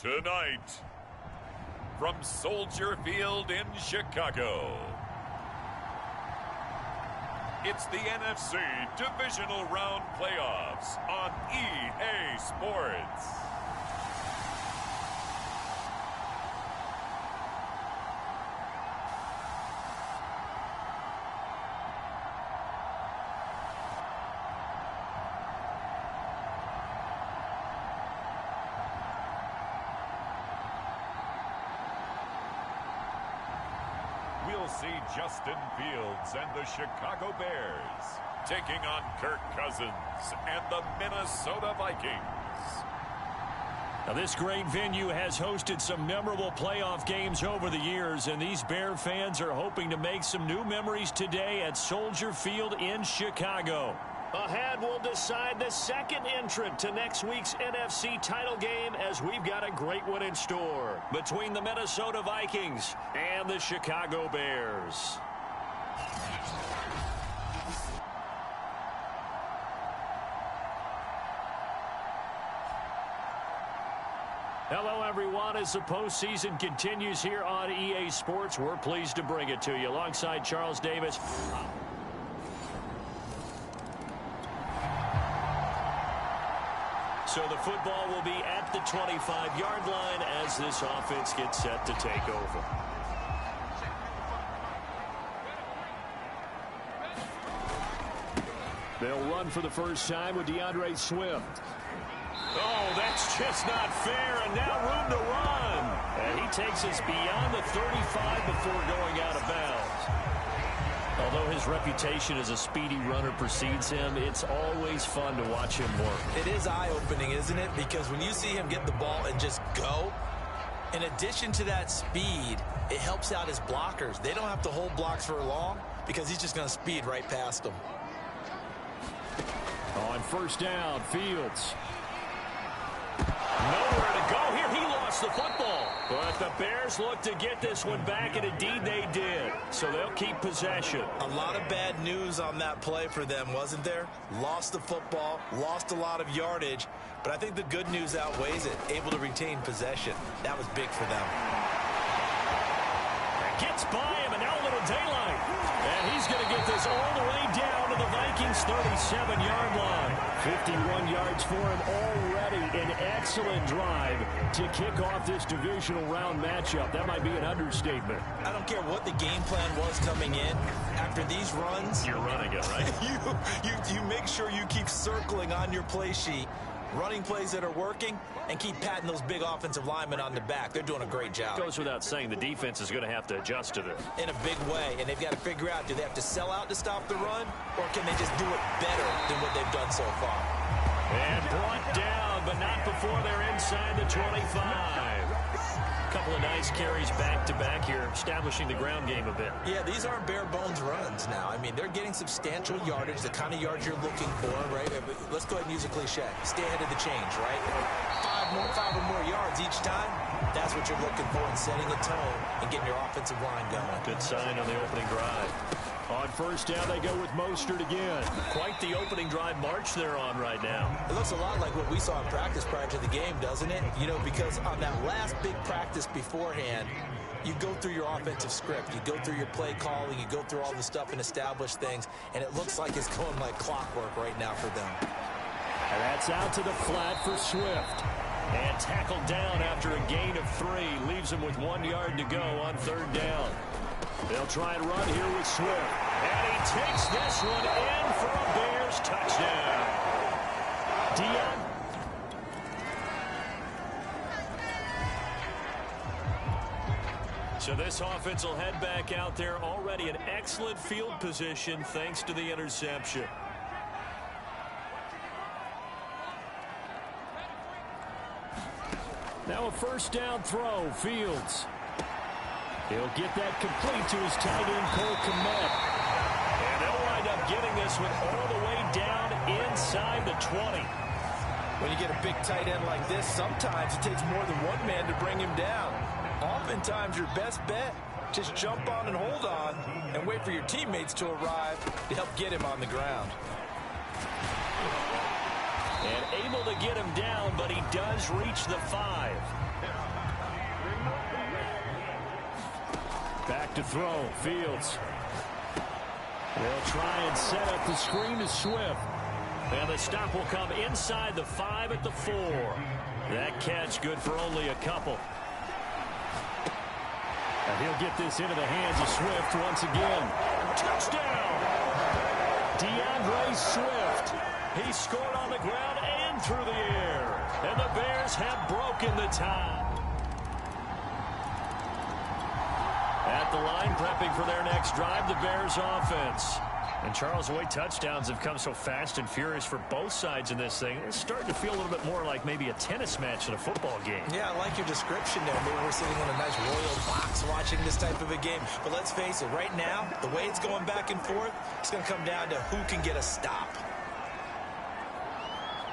Tonight, from Soldier Field in Chicago, it's the NFC Divisional Round Playoffs on EA Sports. We'll see Justin Fields and the Chicago Bears taking on Kirk Cousins and the Minnesota Vikings. Now, this great venue has hosted some memorable playoff games over the years, and these Bear fans are hoping to make some new memories today at Soldier Field in Chicago. Ahead, we'll decide the second entrant to next week's NFC title game, as we've got a great one in store between the Minnesota Vikings and the Chicago Bears. Hello, everyone. As the postseason continues here on EA Sports, we're pleased to bring it to you alongside Charles Davis. So the football will be at the 25-yard line as this offense gets set to take over. They'll run for the first time with DeAndre Swift. Oh, that's just not fair, and now room to run. And he takes us beyond the 35 before going out of bounds. Although his reputation as a speedy runner precedes him, it's always fun to watch him work. It is eye-opening, isn't it? Because when you see him get the ball and just go, in addition to that speed, it helps out his blockers. They don't have to hold blocks for long because he's just going to speed right past them. On first down, Fields. Nowhere to go here. He lost the football. But the Bears look to get this one back, and indeed they did. So they'll keep possession. A lot of bad news on that play for them, wasn't there? Lost the football, lost a lot of yardage. But I think the good news outweighs it. Able to retain possession. That was big for them. Gets by him, and now a little daylight. And he's going to get this all the way down to the Vikings' 37-yard line. 51 yards for him already. An excellent drive to kick off this divisional round matchup. That might be an understatement. I don't care what the game plan was coming in. After these runs, you're running it, right? you make sure you keep circling on your play sheet, running plays that are working, and keep patting those big offensive linemen on the back. They're doing a great job. Goes without saying, the defense is going to have to adjust to this. In a big way, and they've got to figure out, do they have to sell out to stop the run, or can they just do it better than what they've done so far? And brought down, but not before they're inside the 25. A couple of nice carries back-to-back here, establishing the ground game a bit. Yeah, these aren't bare-bones runs now. I mean, they're getting substantial yardage, the kind of yards you're looking for, right? Let's go ahead and use a cliche. Stay ahead of the change, right? Five or more yards each time. That's what you're looking for in setting a tone and getting your offensive line going. Good sign on the opening drive. On first down, they go with Mostert again. Quite the opening drive march they're on right now. It looks a lot like what we saw in practice prior to the game, doesn't it? You know, because on that last big practice beforehand, you go through your offensive script. You go through your play calling. You go through all the stuff and establish things. And it looks like it's going like clockwork right now for them. And that's out to the flat for Swift. And tackled down after a gain of 3. Leaves him with 1 yard to go on third down. They'll try and run here with Swift. And he takes this one in for a Bears touchdown. So this offense will head back out there. Already an excellent field position thanks to the interception. Now a first down throw, Fields. He'll get that complete to his tight end, Cole Kmet. And they'll wind up getting this one all the way down inside the 20. When you get a big tight end like this, sometimes it takes more than one man to bring him down. Oftentimes, your best bet, just jump on and hold on and wait for your teammates to arrive to help get him on the ground. And able to get him down, but he does reach the 5. Back to throw. Fields. They'll try and set up the screen to Swift. And the stop will come inside the 5 at the 4. That catch good for only a couple. And he'll get this into the hands of Swift once again. Touchdown! DeAndre Swift. He scored on the ground and through the air. And the Bears have broken the tie. At the line, prepping for their next drive, the Bears offense. And Charles, the way touchdowns have come so fast and furious for both sides in this thing, it's starting to feel a little bit more like maybe a tennis match in a football game. Yeah, I like your description there. Maybe we're sitting in a nice royal box watching this type of a game. But let's face it, right now, the way it's going back and forth, it's going to come down to who can get a stop.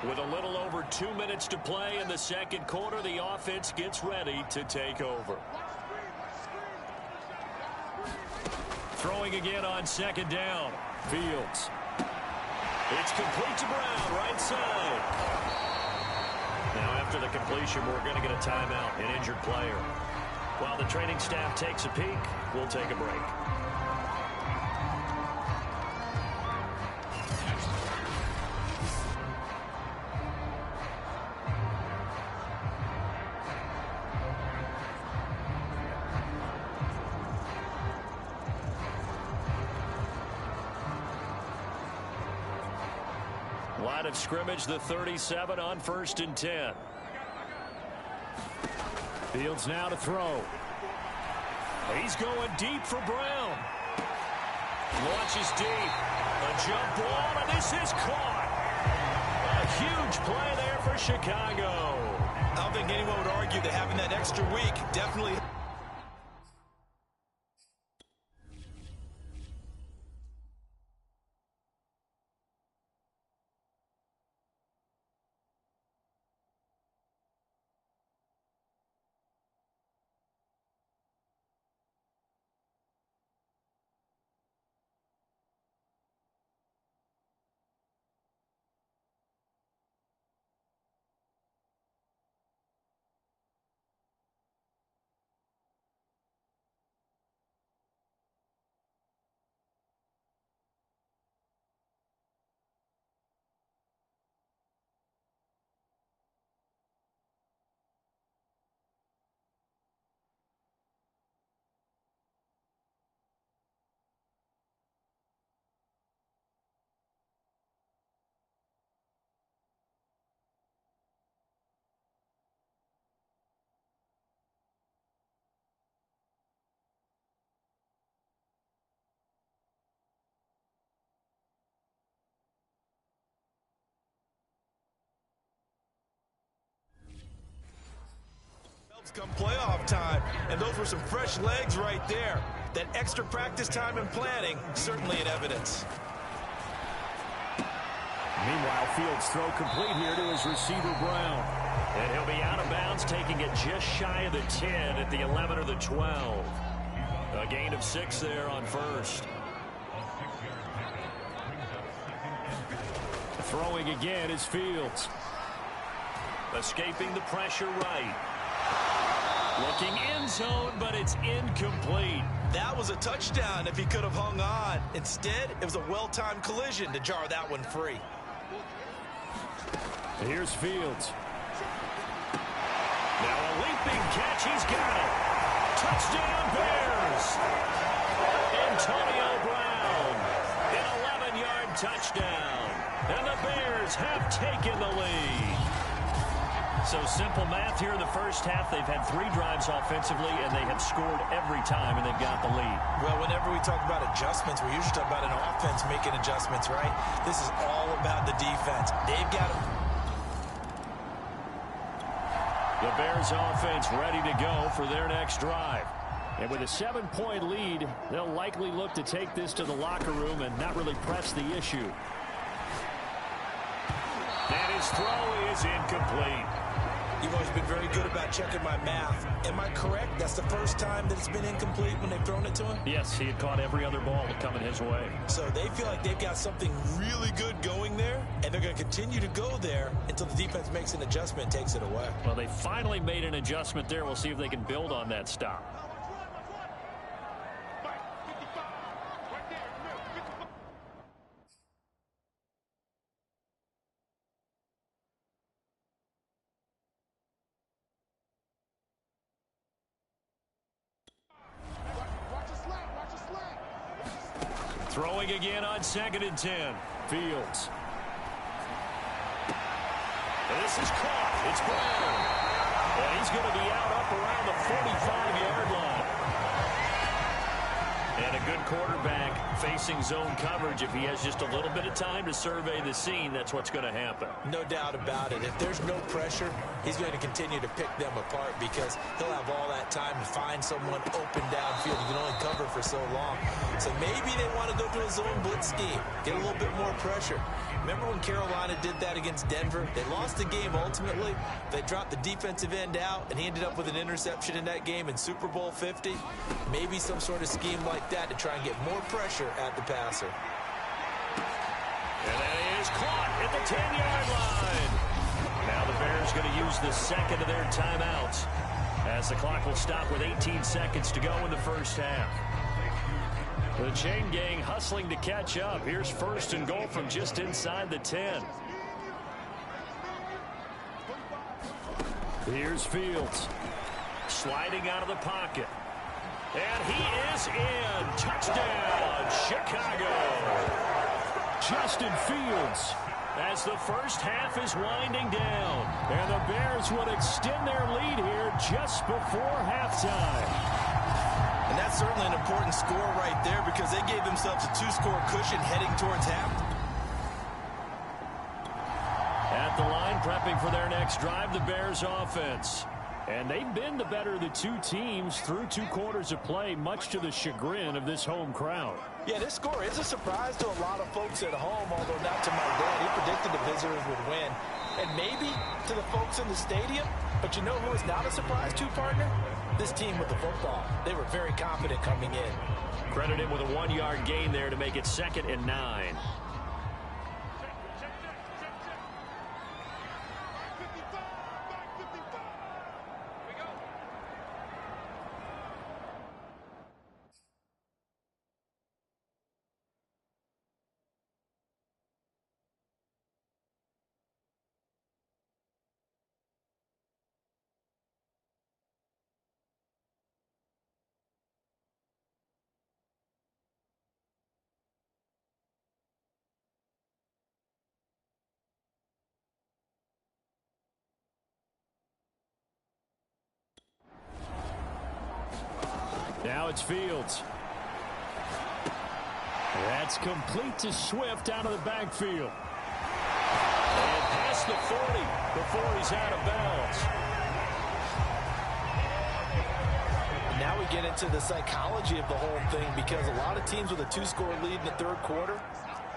With a little over 2 minutes to play in the second quarter, the offense gets ready to take over. Throwing again on second down. Fields. It's complete to Brown, right side. Now after the completion, we're going to get a timeout, an injured player. While the training staff takes a peek, we'll take a break. Line of scrimmage, the 37 on 1st and 10. Fields now to throw. He's going deep for Brown. Launches deep. A jump ball, and this is caught. A huge play there for Chicago. I don't think anyone would argue that having that extra week definitely... Come playoff time, and those were some fresh legs right there. That extra practice time and planning, certainly in evidence. Meanwhile, Fields throw complete here to his receiver, Brown. And he'll be out of bounds, taking it just shy of the 10 at the 11 or the 12. A gain of 6 there on first. Throwing again is Fields. Escaping the pressure right. Looking end zone, but it's incomplete. That was a touchdown if he could have hung on. Instead, it was a well-timed collision to jar that one free. Here's Fields. Now a leaping catch. He's got it. Touchdown, Bears. Antonio Brown. An 11-yard touchdown. And the Bears have taken the lead. So simple math here in the first half. They've had 3 drives offensively, and they have scored every time, and they've got the lead. Well, whenever we talk about adjustments, we usually talk about an offense making adjustments, right? This is all about the defense. They've got them. The Bears offense ready to go for their next drive. And with a 7-point lead, they'll likely look to take this to the locker room and not really press the issue. And his throw is incomplete. You've always been very good about checking my math. Am I correct? That's the first time that it's been incomplete when they've thrown it to him? Yes, he had caught every other ball coming his way. So they feel like they've got something really good going there, and they're going to continue to go there until the defense makes an adjustment and takes it away. Well, they finally made an adjustment there. We'll see if they can build on that stop. Throwing again on 2nd and 10. Fields. This is caught. It's Brown. And he's going to be out up around the 45-yard line. And a good quarterback facing zone coverage. If he has just a little bit of time to survey the scene, that's what's going to happen. No doubt about it. If there's no pressure, he's going to continue to pick them apart because he'll have all that time to find someone open downfield. You can only cover for so long. So maybe they want to go to a zone blitz scheme, get a little bit more pressure. Remember when Carolina did that against Denver? They lost the game ultimately. They dropped the defensive end out, and he ended up with an interception in that game in Super Bowl 50. Maybe some sort of scheme like that to try and get more pressure at the passer. And that is caught at the 10-yard line. Now the Bears going to use the second of their timeouts as the clock will stop with 18 seconds to go in the first half. The chain gang hustling to catch up. Here's 1st and goal from just inside the 10. Here's Fields. Sliding out of the pocket. And he is in. Touchdown, Chicago. Justin Fields as the first half is winding down. And the Bears would extend their lead here just before halftime. And that's certainly an important score right there because they gave themselves a 2-score cushion heading towards half. At the line, prepping for their next drive, the Bears offense. And they've been the better of the two teams through 2 quarters of play, much to the chagrin of this home crowd. Yeah, this score is a surprise to a lot of folks at home, although not to my dad. He predicted the visitors would win. And maybe to the folks in the stadium, but you know who is not a surprise to, partner? This team with the football. They were very confident coming in. Credit him with a 1-yard gain there to make it 2nd and 9. Now it's Fields. That's complete to Swift out of the backfield. And past the 40 before he's out of bounds. Now we get into the psychology of the whole thing because a lot of teams with a 2-score lead in the 3rd quarter,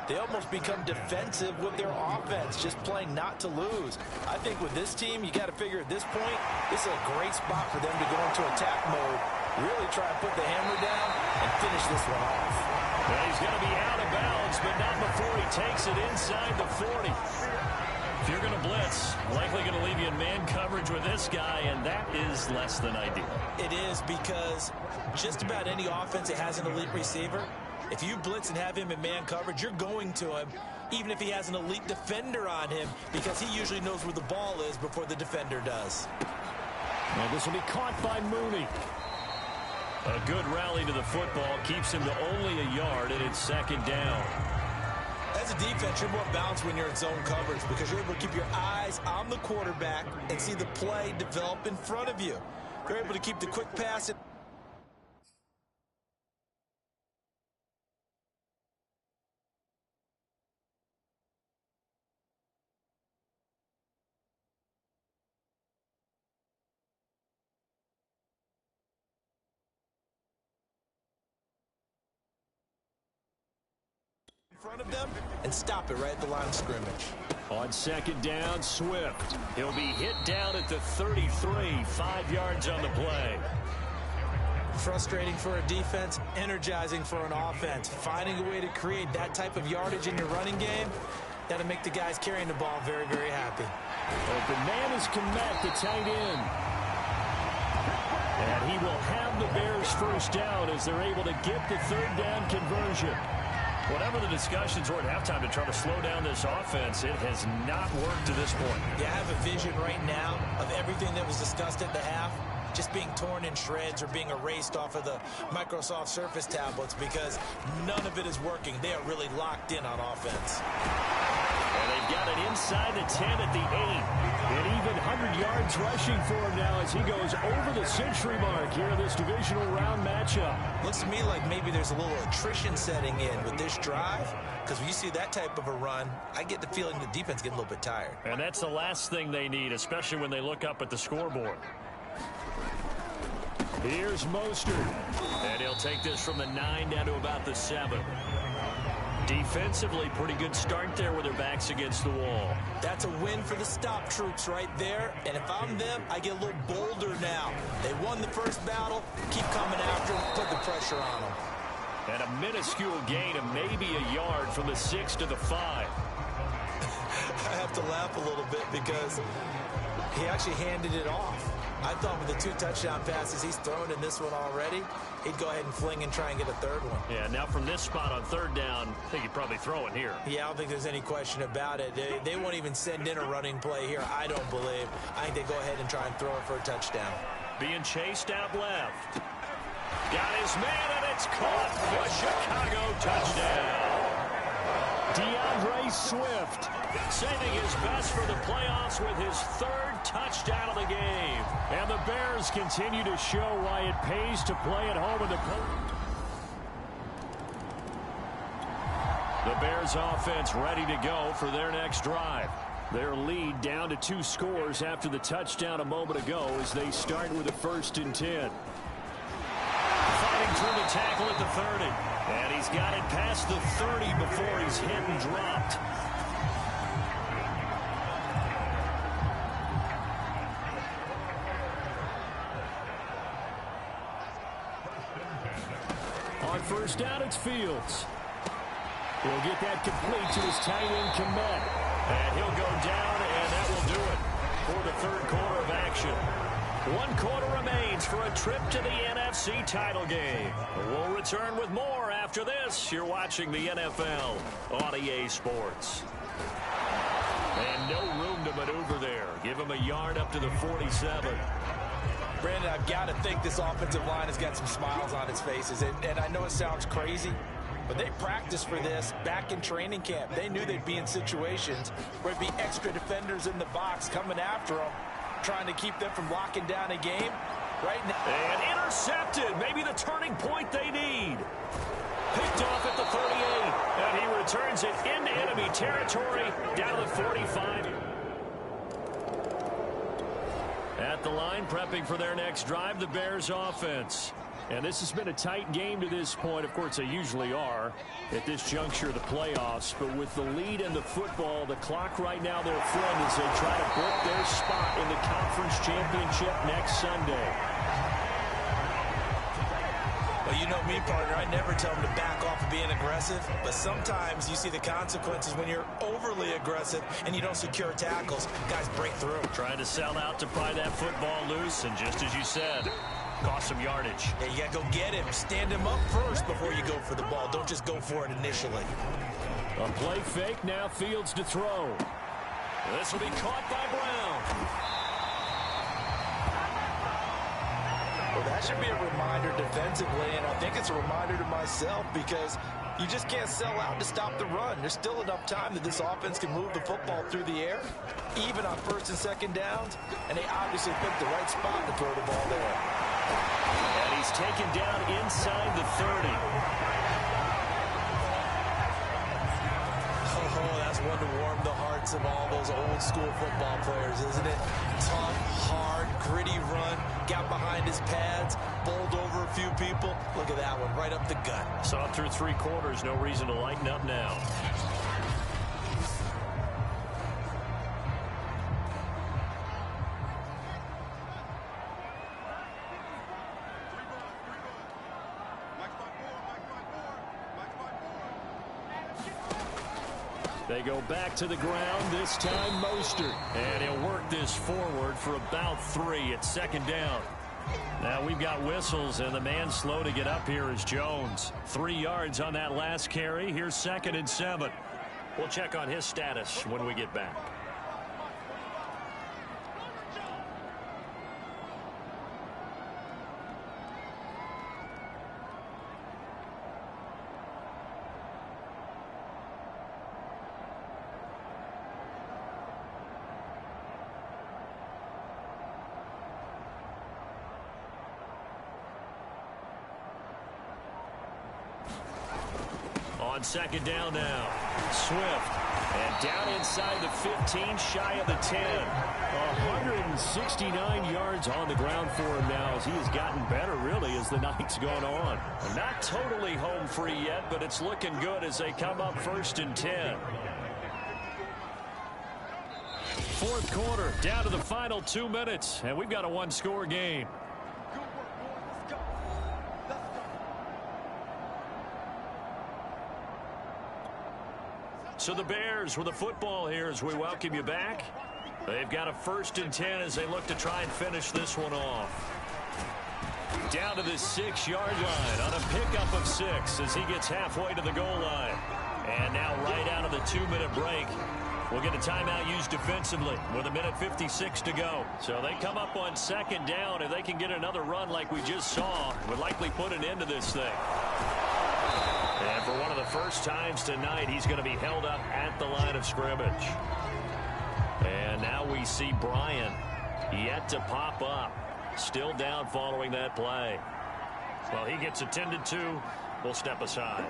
they almost become defensive with their offense, just playing not to lose. I think with this team, you got to figure at this point, this is a great spot for them to go into attack mode, really try and put the hammer down and finish this one off. Well, he's going to be out of bounds, but not before he takes it inside the 40. If you're going to blitz, likely going to leave you in man coverage with this guy, and that is less than ideal. It is because just about any offense that has an elite receiver, if you blitz and have him in man coverage, you're going to him, even if he has an elite defender on him, because he usually knows where the ball is before the defender does. And this will be caught by Mooney. A good rally to the football keeps him to only a yard, and it's 2nd down. As a defense, you're more balanced when you're in zone coverage because you're able to keep your eyes on the quarterback and see the play develop in front of you. You're able to keep the quick pass. Front of them and stop it right at the line of scrimmage. On second down, Swift. He'll be hit down at the 33, 5 yards on the play. Frustrating for a defense, energizing for an offense. Finding a way to create that type of yardage in your running game, that'll make the guys carrying the ball very, very happy. Open man is Komet, the tight end. And he will have the Bears first down as they're able to get the third down conversion. Whatever the discussions were at halftime to try to slow down this offense, it has not worked to this point. Yeah, I have a vision right now of everything that was discussed at the half just being torn in shreds or being erased off of the Microsoft Surface tablets because none of it is working. They are really locked in on offense. And they've got it inside the 10 at the 8. And even 100 yards rushing for him now as he goes over the century mark here in this divisional round matchup. Looks to me like maybe there's a little attrition setting in with this drive, because when you see that type of a run, I get the feeling the defense getting a little bit tired. And that's the last thing they need, especially when they look up at the scoreboard. Here's Mostert. And he'll take this from the 9 down to about the 7. Defensively, pretty good start there with their backs against the wall. That's a win for the stop troops right there. And if I'm them, I get a little bolder now. They won the first battle. Keep coming after them. Put the pressure on them. And a minuscule gain of maybe a yard from the 6 to the 5. I have to laugh a little bit because he actually handed it off. I thought with the 2 touchdown passes he's thrown in this one already, he'd go ahead and fling and try and get a third one. Yeah, now from this spot on third down, I think he'd probably throw it here. Yeah, I don't think there's any question about it. They won't even send in a running play here, I don't believe. I think they go ahead and try and throw it for a touchdown. Being chased out left. Got his man, and it's caught for a Chicago touchdown. DeAndre Swift saving his best for the playoffs with his 3rd touchdown of the game. And the Bears continue to show why it pays to play at home in the post. The Bears offense ready to go for their next drive. Their lead down to 2 scores after the touchdown a moment ago as they start with a 1st and 10. Fighting through the tackle at the 30. And he's got it past the 30 before he's hit and dropped. On first down, it's Fields. He'll get that complete to his tight end, Komet. And he'll go down, and that will do it for the 3rd quarter of action. 1 quarter remains for a trip to the NFC title game. We'll return with more after this. You're watching the NFL on EA Sports. And no room to maneuver there. Give him a yard up to the 47. Brandon, I've got to think this offensive line has got some smiles on its faces. And I know it sounds crazy, but they practiced for this back in training camp. They knew they'd be in situations where it'd be extra defenders in the box coming after them, trying to keep them from locking down a game. Right now. And intercepted. Maybe the turning point they need. Picked off at the 38. And he returns it into enemy territory down to the 45. At the line, prepping for their next drive, the Bears offense. And this has been a tight game to this point. Of course, they usually are at this juncture of the playoffs. But with the lead in the football, the clock right now their friend as they try to book their spot in the conference championship next Sunday. Well, you know me, partner. I never tell them to back off of being aggressive. But sometimes you see the consequences when you're overly aggressive and you don't secure tackles. Guys break through. Trying to sell out to pry that football loose. And just as you said, cost some yardage. Yeah, you got to go get him. Stand him up first before you go for the ball. Don't just go for it initially. A play fake, now Fields to throw. This will be caught by Brown. Well, that should be a reminder defensively, and I think it's a reminder to myself because you just can't sell out to stop the run. There's still enough time that this offense can move the football through the air, even on 1st and 2nd downs, and they obviously picked the right spot to throw the ball there. And he's taken down inside the 30. Oh, that's one to warm the hearts of all those old school football players, isn't it? Tough, hard, gritty run, got behind his pads, bowled over a few people. Look at that one, right up the gut. Saw it through 3 quarters, no reason to lighten up now. They go back to the ground, this time Mostert. And he'll work this forward for about 3. It's second down. Now we've got whistles, and the man slow to get up here is Jones. 3 yards on that last carry. Here's 2nd and 7. We'll check on his status when we get back. On second down now, Swift, and down inside the 15, shy of the 10. 169 yards on the ground for him now as he has gotten better, really, as the night's gone on. Not totally home free yet, but it's looking good as they come up 1st and 10. Fourth quarter, down to the final 2 minutes, and we've got a one-score game. So the Bears with the football here as we welcome you back. They've got a 1st and 10 as they look to try and finish this one off. Down to the 6-yard line on a pickup of 6 as he gets halfway to the goal line. And now right out of the 2-minute break, we'll get a timeout used defensively with 1:56 to go. So they come up on 2nd down. If they can get another run like we just saw, would likely put an end to this thing. And for one of the first times tonight, he's going to be held up at the line of scrimmage. And now we see Bryant yet to pop up. Still down following that play. Well, he gets attended to. We'll step aside.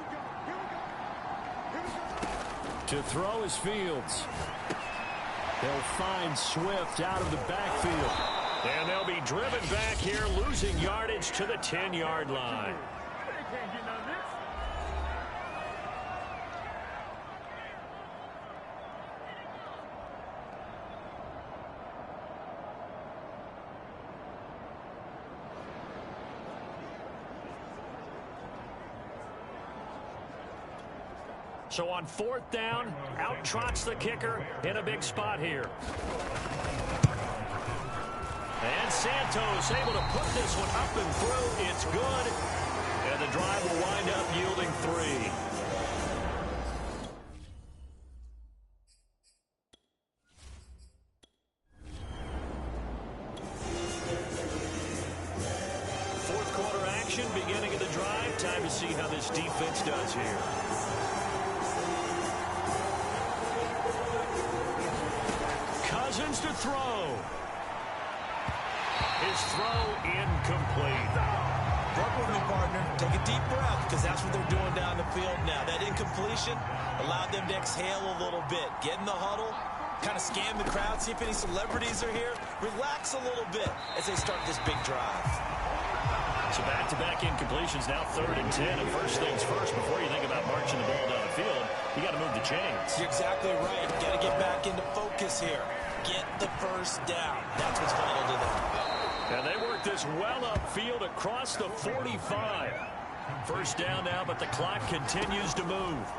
To throw is Fields. They'll find Swift out of the backfield. And they'll be driven back here, losing yardage to the 10-yard line. So on 4th down, out trots the kicker in a big spot here. And Santos able to put this one up and through. It's good. And the drive will wind up yielding 3. Fourth quarter action, beginning of the drive. Time to see how this defense does here. Cousins to throw. His throw incomplete. Work with me, partner. Take a deep breath, because that's what they're doing down the field now. That incompletion allowed them to exhale a little bit. Get in the huddle, kind of scan the crowd, see if any celebrities are here. Relax a little bit as they start this big drive. So back-to-back incompletions, now 3rd and 10. And first things first, before you think about marching the ball down the field, you got to move the chains. You're exactly right. Got to get back into focus here. Get the first down. That's what's vital to them. And they work this well upfield across the 45. First down now, but the clock continues to move.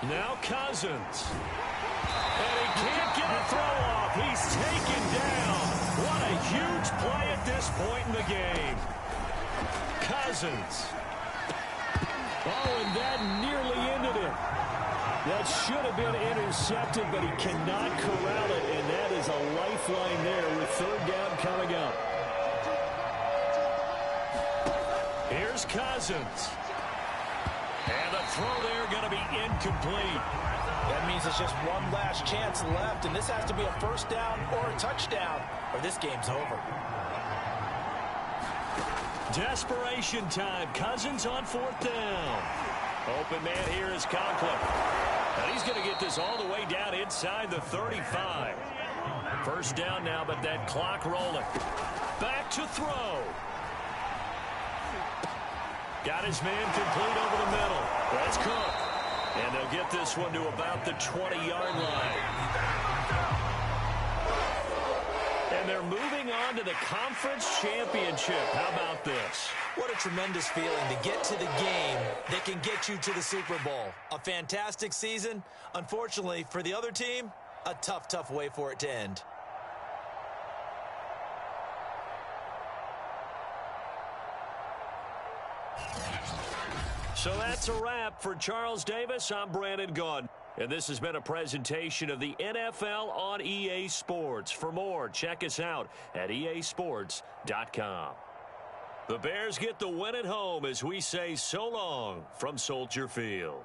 Now Cousins. And he can't get a throw off. He's taken down. What a huge play at this point in the game. Cousins. Oh, and that nearly ended it. That should have been intercepted, but he cannot corral it, and that is a lifeline there with 3rd down coming up. Here's Cousins. And the throw there going to be incomplete. That means it's just one last chance left, and this has to be a first down or a touchdown, or this game's over. Desperation time. Cousins on 4th down. Open man here is Conklin. And he's going to get this all the way down inside the 35. First down now, but that clock rolling. Back to throw. Got his man complete over the middle. That's Cook. And they'll get this one to about the 20-yard line. And they're moving on to the conference championship. How about this? What a tremendous feeling to get to the game that can get you to the Super Bowl. A fantastic season. Unfortunately, for the other team, a tough, tough way for it to end. So that's a wrap. For Charles Davis, I'm Brandon Gunn. And this has been a presentation of the NFL on EA Sports. For more, check us out at easports.com. The Bears get the win at home as we say so long from Soldier Field.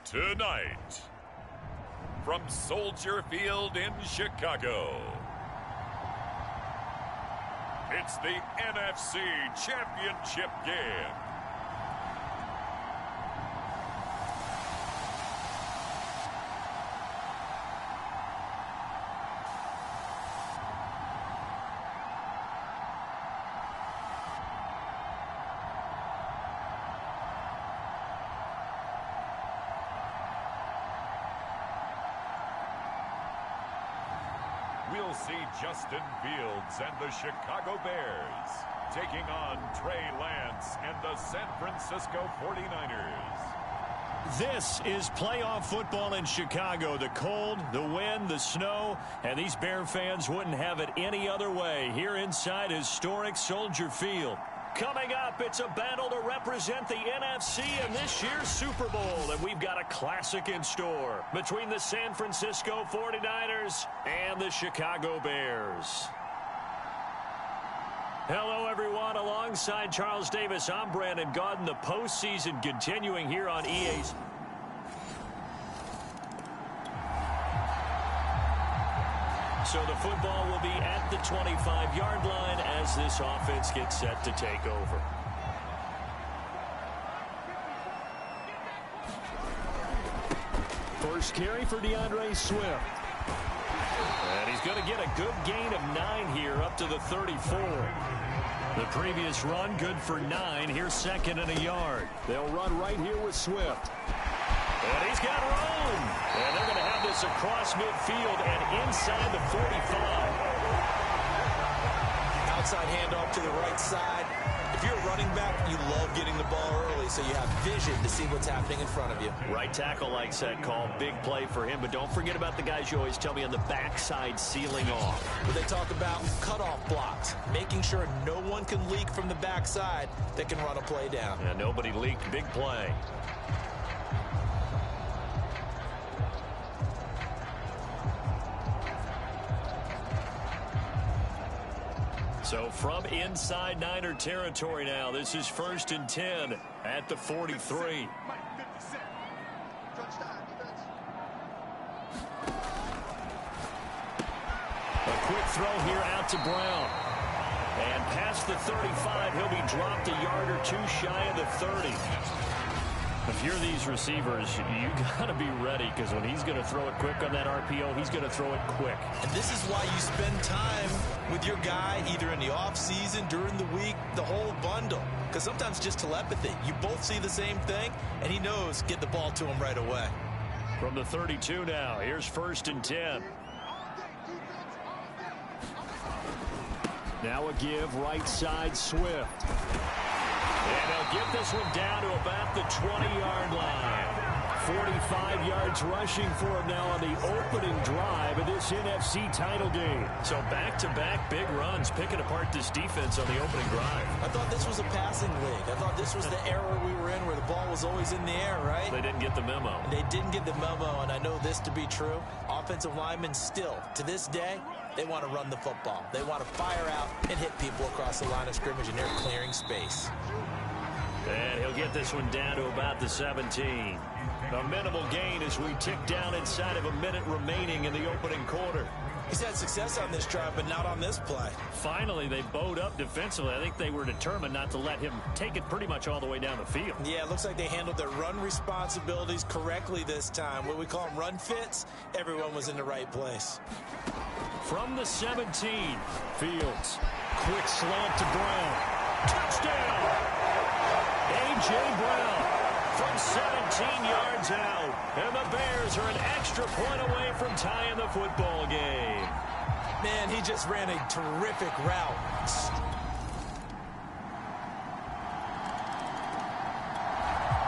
Tonight, from Soldier Field in Chicago, it's the NFC Championship game. We'll see Justin Fields and the Chicago Bears taking on Trey Lance and the San Francisco 49ers. This is playoff football in Chicago. The cold, the wind, the snow, and these Bear fans wouldn't have it any other way here inside historic Soldier Field. Coming up, it's a battle to represent the NFC in this year's Super Bowl, and we've got a classic in store between the San Francisco 49ers and the Chicago Bears. Hello, everyone. Alongside Charles Davis, I'm Brandon Gaudin. The postseason continuing here on EA's. So the football will be at the 25-yard line as this offense gets set to take over. First carry for DeAndre Swift. And he's going to get a good gain of 9 here up to the 34. The previous run good for 9. Here's second and a yard. They'll run right here with Swift. And he's got room. And they're going to have this across midfield and inside the 45. Outside handoff to the right side. If you're a running back, you love getting the ball early so you have vision to see what's happening in front of you. Right tackle likes that call. Big play for him. But don't forget about the guys you always tell me on the backside sealing off. But they talk about cutoff blocks, making sure no one can leak from the backside that can run a play down. And nobody leaked. Big play. So from inside Niner territory now, this is 1st and 10 at the 43. A quick throw here out to Brown. And past the 35, he'll be dropped a yard or two shy of the 30. If you're these receivers, you got to be ready because when he's going to throw it quick on that RPO, he's going to throw it quick. And this is why you spend time with your guy either in the offseason, during the week, the whole bundle. Because sometimes just telepathy. You both see the same thing, and he knows get the ball to him right away. From the 32 now, here's 1st and 10. Now a give right side Swift. And they'll get this one down to about the 20-yard line. 45 yards rushing for him now on the opening drive of this NFC title game. So back-to-back big runs, picking apart this defense on the opening drive. I thought this was a passing league. I thought this was the era we were in where the ball was always in the air, right? They didn't get the memo. And they didn't get the memo, and I know this to be true. Offensive linemen still, to this day, they want to run the football. They want to fire out and hit people across the line of scrimmage, and they're clearing space. And he'll get this one down to about the 17. A minimal gain as we tick down inside of a minute remaining in the opening quarter. He's had success on this drive, but not on this play. Finally, they bowed up defensively. I think they were determined not to let him take it pretty much all the way down the field. Yeah, it looks like they handled their run responsibilities correctly this time. What we call them run fits, everyone was in the right place. From the 17, Fields. Quick slant to Brown. Touchdown! A.J. Brown from 17 yards out. And the Bears are an extra point away from tying the football game. Man, he just ran a terrific route.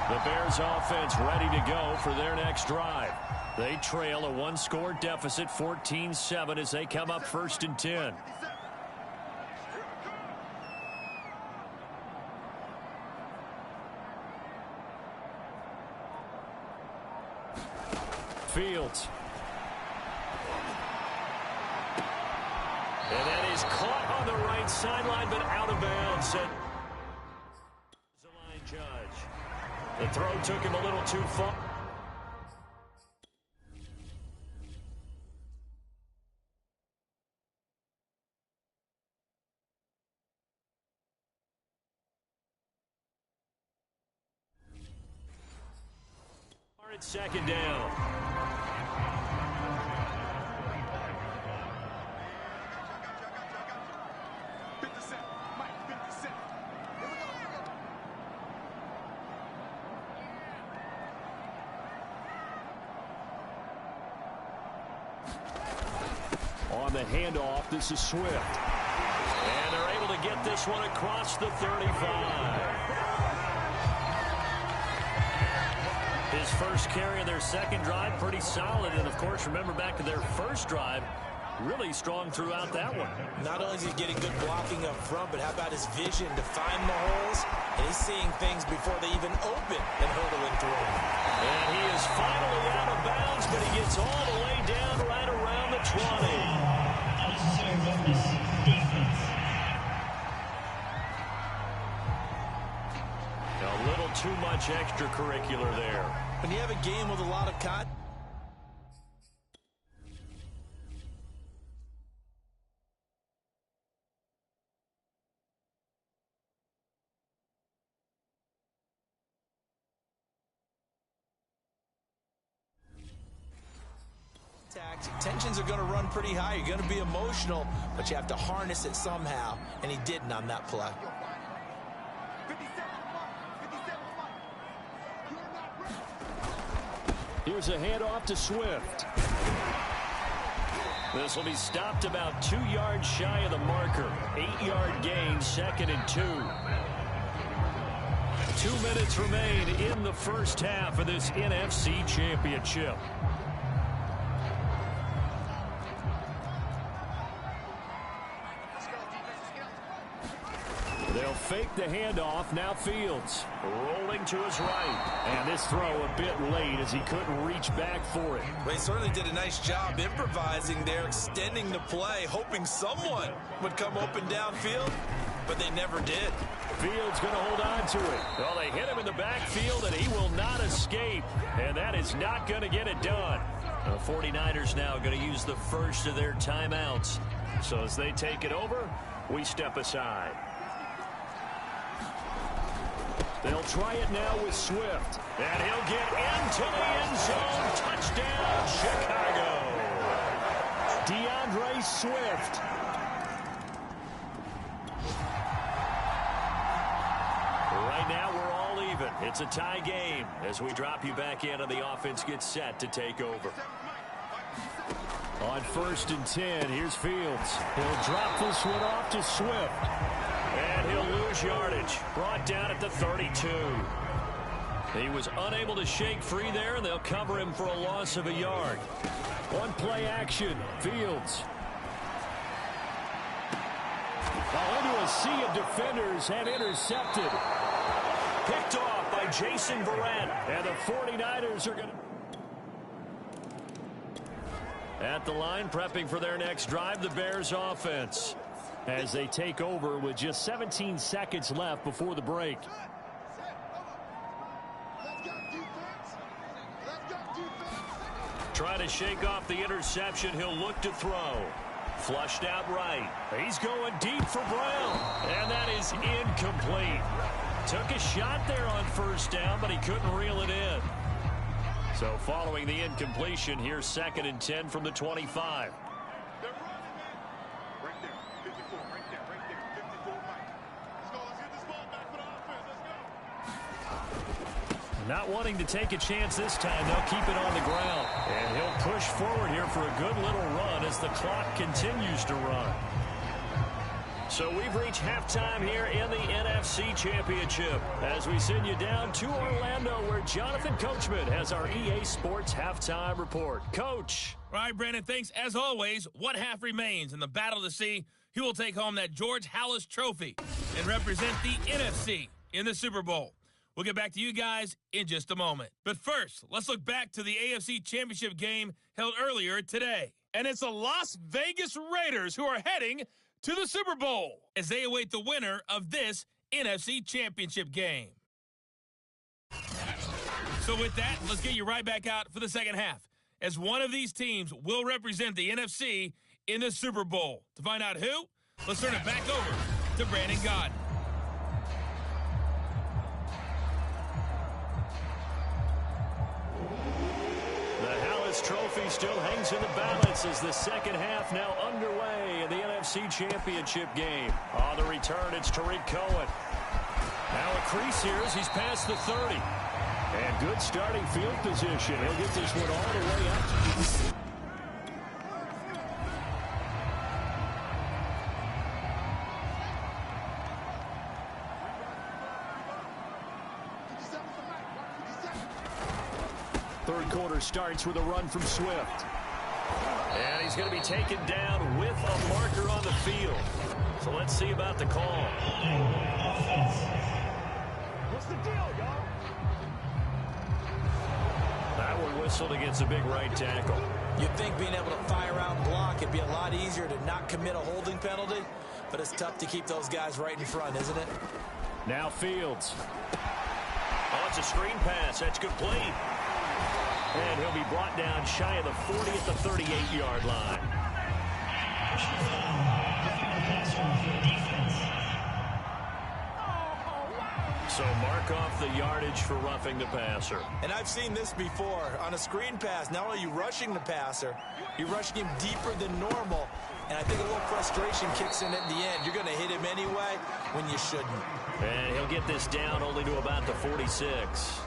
The Bears offense ready to go for their next drive. They trail a one-score deficit, 14-7, as they come up 1st and 10. Fields. And that is caught on the right sideline, but out of bounds. The line judge. The throw took him a little too far. It's second down. On the handoff, this is Swift. And they're able to get this one across the 35. His first carry of their second drive, pretty solid. And, of course, remember back to their first drive, really strong throughout that one. Not only is he getting good blocking up front, but how about his vision to find the holes? And he's seeing things before they even open and hurdling through them. And he is finally out of bounds, but he gets all the way down right around the 20. A little too much extracurricular there. When you have a game with a lot of contact. Tensions are going to run pretty high. You're going to be emotional, but you have to harness it somehow, and he didn't on that play. Here's a handoff to Swift. This will be stopped about 2 yards shy of the marker. 8-yard gain, 2nd and 2. 2 minutes remain in the first half of this NFC Championship. They'll fake the handoff. Now Fields rolling to his right. And this throw a bit late as he couldn't reach back for it. Well, he certainly did a nice job improvising there, extending the play, hoping someone would come open downfield, but they never did. Fields going to hold on to it. Well, they hit him in the backfield, and he will not escape. And that is not going to get it done. The 49ers now going to use the first of their timeouts. So as they take it over, we step aside. They'll try it now with Swift. And he'll get into the end zone. Touchdown, Chicago. DeAndre Swift. Right now, we're all even. It's a tie game as we drop you back in and the offense gets set to take over. On 1st and 10, here's Fields. He'll drop this one off to Swift. And he'll lose yardage. Brought down at the 32. He was unable to shake free there, and they'll cover him for a loss of a yard. On play action, Fields. Into a sea of defenders and intercepted. Picked off by Jason Verrett. And the 49ers are going to... At the line, prepping for their next drive, the Bears offense. As they take over with just 17 seconds left before the break. Trying to shake off the interception. He'll look to throw. Flushed out right. He's going deep for Brown. And that is incomplete. Took a shot there on 1st down, but he couldn't reel it in. So following the incompletion, here's 2nd and 10 from the 25. Not wanting to take a chance this time. They'll keep it on the ground. And he'll push forward here for a good little run as the clock continues to run. So we've reached halftime here in the NFC Championship as we send you down to Orlando where Jonathan Coachman has our EA Sports Halftime Report. Coach. All right, Brandon, thanks. As always, one half remains in the battle to see who will take home that George Halas Trophy and represent the NFC in the Super Bowl. We'll get back to you guys in just a moment. But first, let's look back to the AFC Championship game held earlier today. And it's the Las Vegas Raiders who are heading to the Super Bowl as they await the winner of this NFC Championship game. So with that, let's get you right back out for the second half, as one of these teams will represent the NFC in the Super Bowl. To find out who, let's turn it back over to Brandon Gaudin. victory still hangs in the balance as the second half now underway in the NFC Championship game. On the return, it's Tariq Cohen. Now a crease here as he's past the 30. And good starting field position. He'll get this one all the way up. Third quarter starts with a run from Swift. And he's going to be taken down with a marker on the field. So let's see about the call. What's the deal, y'all? That one whistled against a big right tackle. You'd think being able to fire out and block, it'd be a lot easier to not commit a holding penalty. But it's tough to keep those guys right in front, isn't it? Now Fields. Oh, it's a screen pass. That's complete. And he'll be brought down shy of the 40 at the 38-yard line. So mark off the yardage for roughing the passer. And I've seen this before. On a screen pass, not only are you rushing the passer, you're rushing him deeper than normal. And I think a little frustration kicks in at the end. You're going to hit him anyway when you shouldn't. And he'll get this down only to about the 46.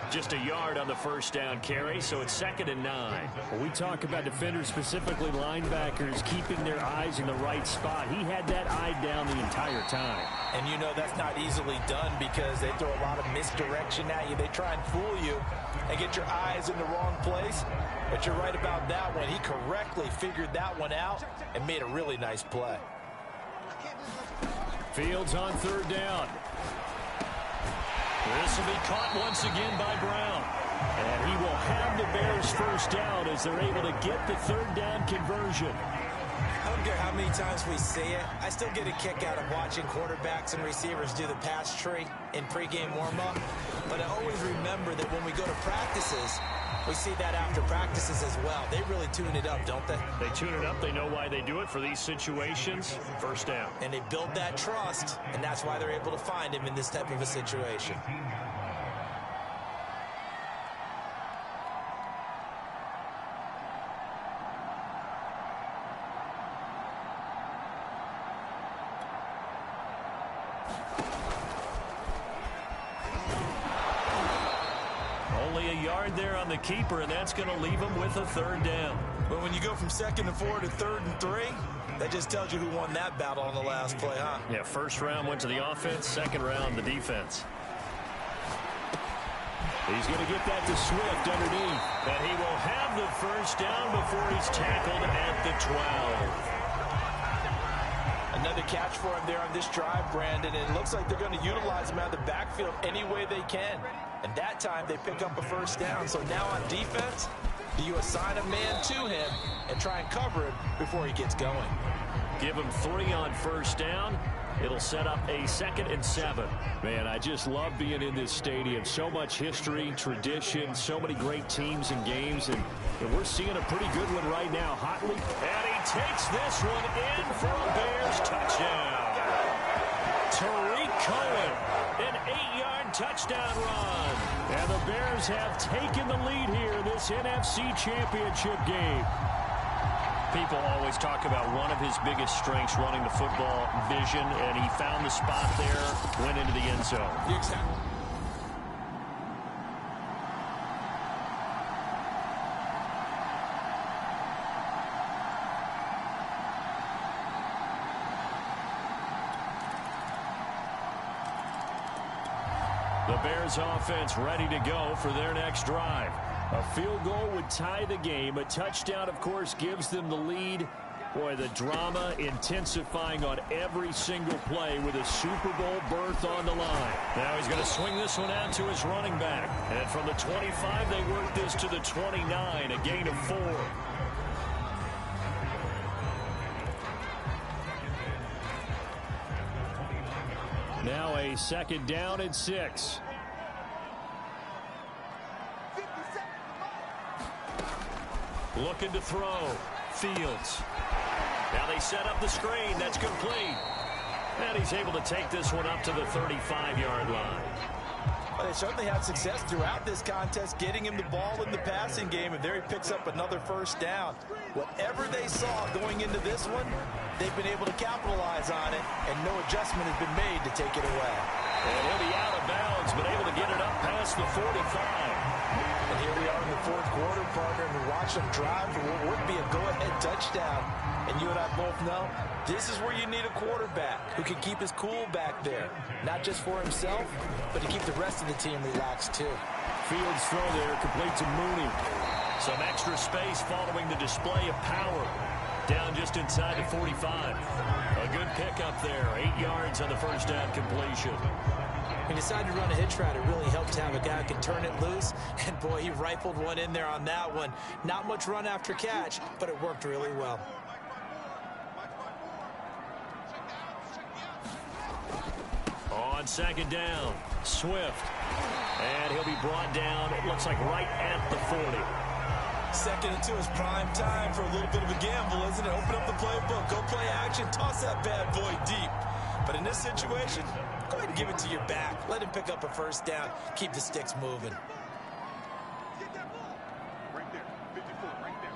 Just a yard on the first down carry, so it's 2nd and 9. When we talk about defenders, specifically linebackers, keeping their eyes in the right spot. He had that eye down the entire time. And you know that's not easily done because they throw a lot of misdirection at you. They try and fool you and get your eyes in the wrong place. But you're right about that one. He correctly figured that one out and made a really nice play. Fields on 3rd down. This will be caught once again by Brown. And he will have the Bears first down as they're able to get the 3rd down conversion. I don't care how many times we see it. I still get a kick out of watching quarterbacks and receivers do the pass tree in pregame warm-up. But I always remember that when we go to practices, we see that after practices as well. They really tune it up, don't they? They tune it up. They know why they do it for these situations. First down. And they build that trust, and that's why they're able to find him in this type of a situation. Only a yard there on the keeper, and that's going to leave him with a 3rd down. But when you go from 2nd and 4 to 3rd and 3, that just tells you who won that battle on the last play, huh? Yeah, first round went to the offense, 2nd round the defense. He's going to get that to Swift underneath. And he will have the first down before he's tackled at the 12. Another catch for him there on this drive, Brandon. And it looks like they're going to utilize him out of the backfield any way they can. And that time they pick up a first down. So now on defense, do you assign a man to him and try and cover him before he gets going? Give him 3 on first down. It'll set up a 2nd and 7. Man, I just love being in this stadium. So much history, tradition, so many great teams and games. And we're seeing a pretty good one right now. Hotly. And he takes this one in for a Bears touchdown. Tariq Cohen, an 8-yard touchdown run. And the Bears have taken the lead here in this NFC Championship game. People always talk about one of his biggest strengths, running the football, vision, and he found the spot there, went into the end zone. Exactly. The Bears offense ready to go for their next drive. A field goal would tie the game. A touchdown, of course, gives them the lead. Boy, the drama intensifying on every single play with a Super Bowl berth on the line. Now he's going to swing this one out to his running back. And from the 25, they work this to the 29, a gain of 4. Now a 2nd down and 6. Looking to throw. Fields. Now they set up the screen. That's complete. And he's able to take this one up to the 35-yard line. Well, they certainly had success throughout this contest, getting him the ball in the passing game, and there he picks up another first down. Whatever they saw going into this one, they've been able to capitalize on it, and no adjustment has been made to take it away. And he'll be out of bounds, but able to get it up past the 45. And here we are in the fourth quarter, partner, and we watch them drive for what would be a go-ahead touchdown. And you and I both know this is where you need a quarterback who can keep his cool back there, not just for himself, but to keep the rest of the team relaxed too. Fields throw there, complete to Mooney. Some extra space following the display of power. Down just inside the 45. A good pickup there. 8 yards on the first down completion. He decided to run a hitch route. It really helped to have a guy who can turn it loose. And, boy, he rifled one in there on that one. Not much run after catch, but it worked really well. On second down, Swift. And he'll be brought down, it looks like right at the 40. Second and 2 is prime time for a little bit of a gamble, isn't it? Open up the playbook, go play action, toss that bad boy deep. But in this situation, go ahead and give it to your back. Let him pick up a first down, keep the sticks moving. Right there, 54, right there,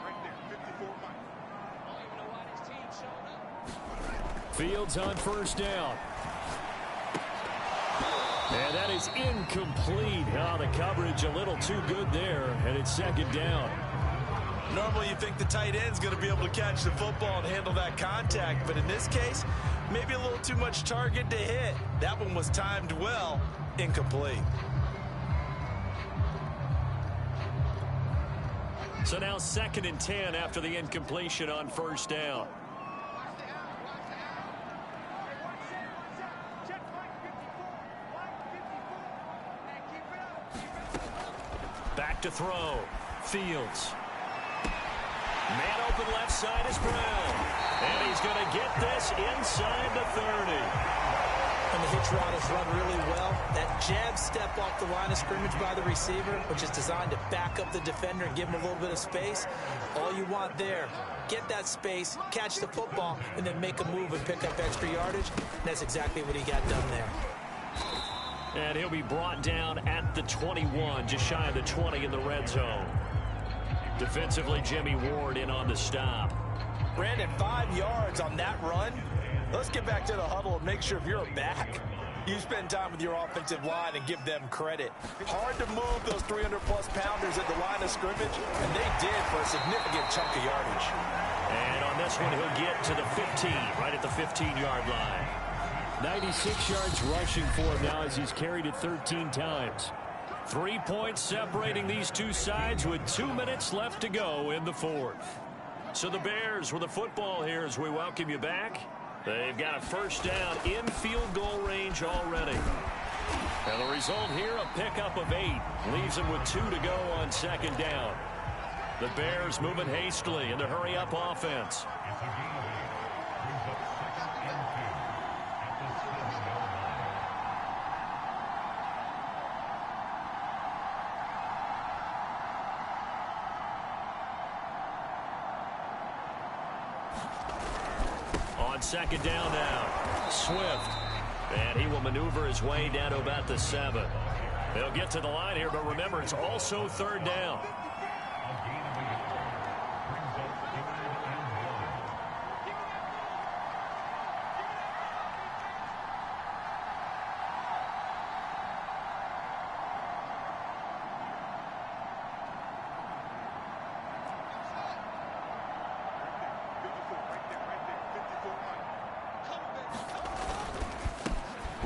54. Fields on first down. And that is incomplete. Oh, the coverage a little too good there, and it's second down. Normally you think the tight end's going to be able to catch the football and handle that contact, but in this case, maybe a little too much target to hit. That one was timed well, incomplete. So now second and 10 after the incompletion on first down. Back to throw. Fields. Man open left side is Brown. And he's going to get this inside the 30. And the hitch route is run really well. That jab step off the line of scrimmage by the receiver, which is designed to back up the defender and give him a little bit of space. All you want there, get that space, catch the football, and then make a move and pick up extra yardage. And that's exactly what he got done there. And he'll be brought down at the 21, just shy of the 20 in the red zone. Defensively, Jimmy Ward in on the stop. Brandon, 5 yards on that run. Let's get back to the huddle and make sure if you're a back, you spend time with your offensive line and give them credit. Hard to move those 300-plus pounders at the line of scrimmage, and they did for a significant chunk of yardage. And on this one, he'll get to the 15, right at the 15-yard line. 96 yards rushing for him now as he's carried it 13 times. 3 points separating these two sides with 2 minutes left to go in the fourth. So the Bears with the football here as we welcome you back. They've got a first down in field goal range already. And the result here, a pickup of 8. Leaves them with 2 to go on second down. The Bears moving hastily in the hurry-up offense. On second down now, Swift. And he will maneuver his way down to about the 7. They'll get to the line here, but remember, it's also third down.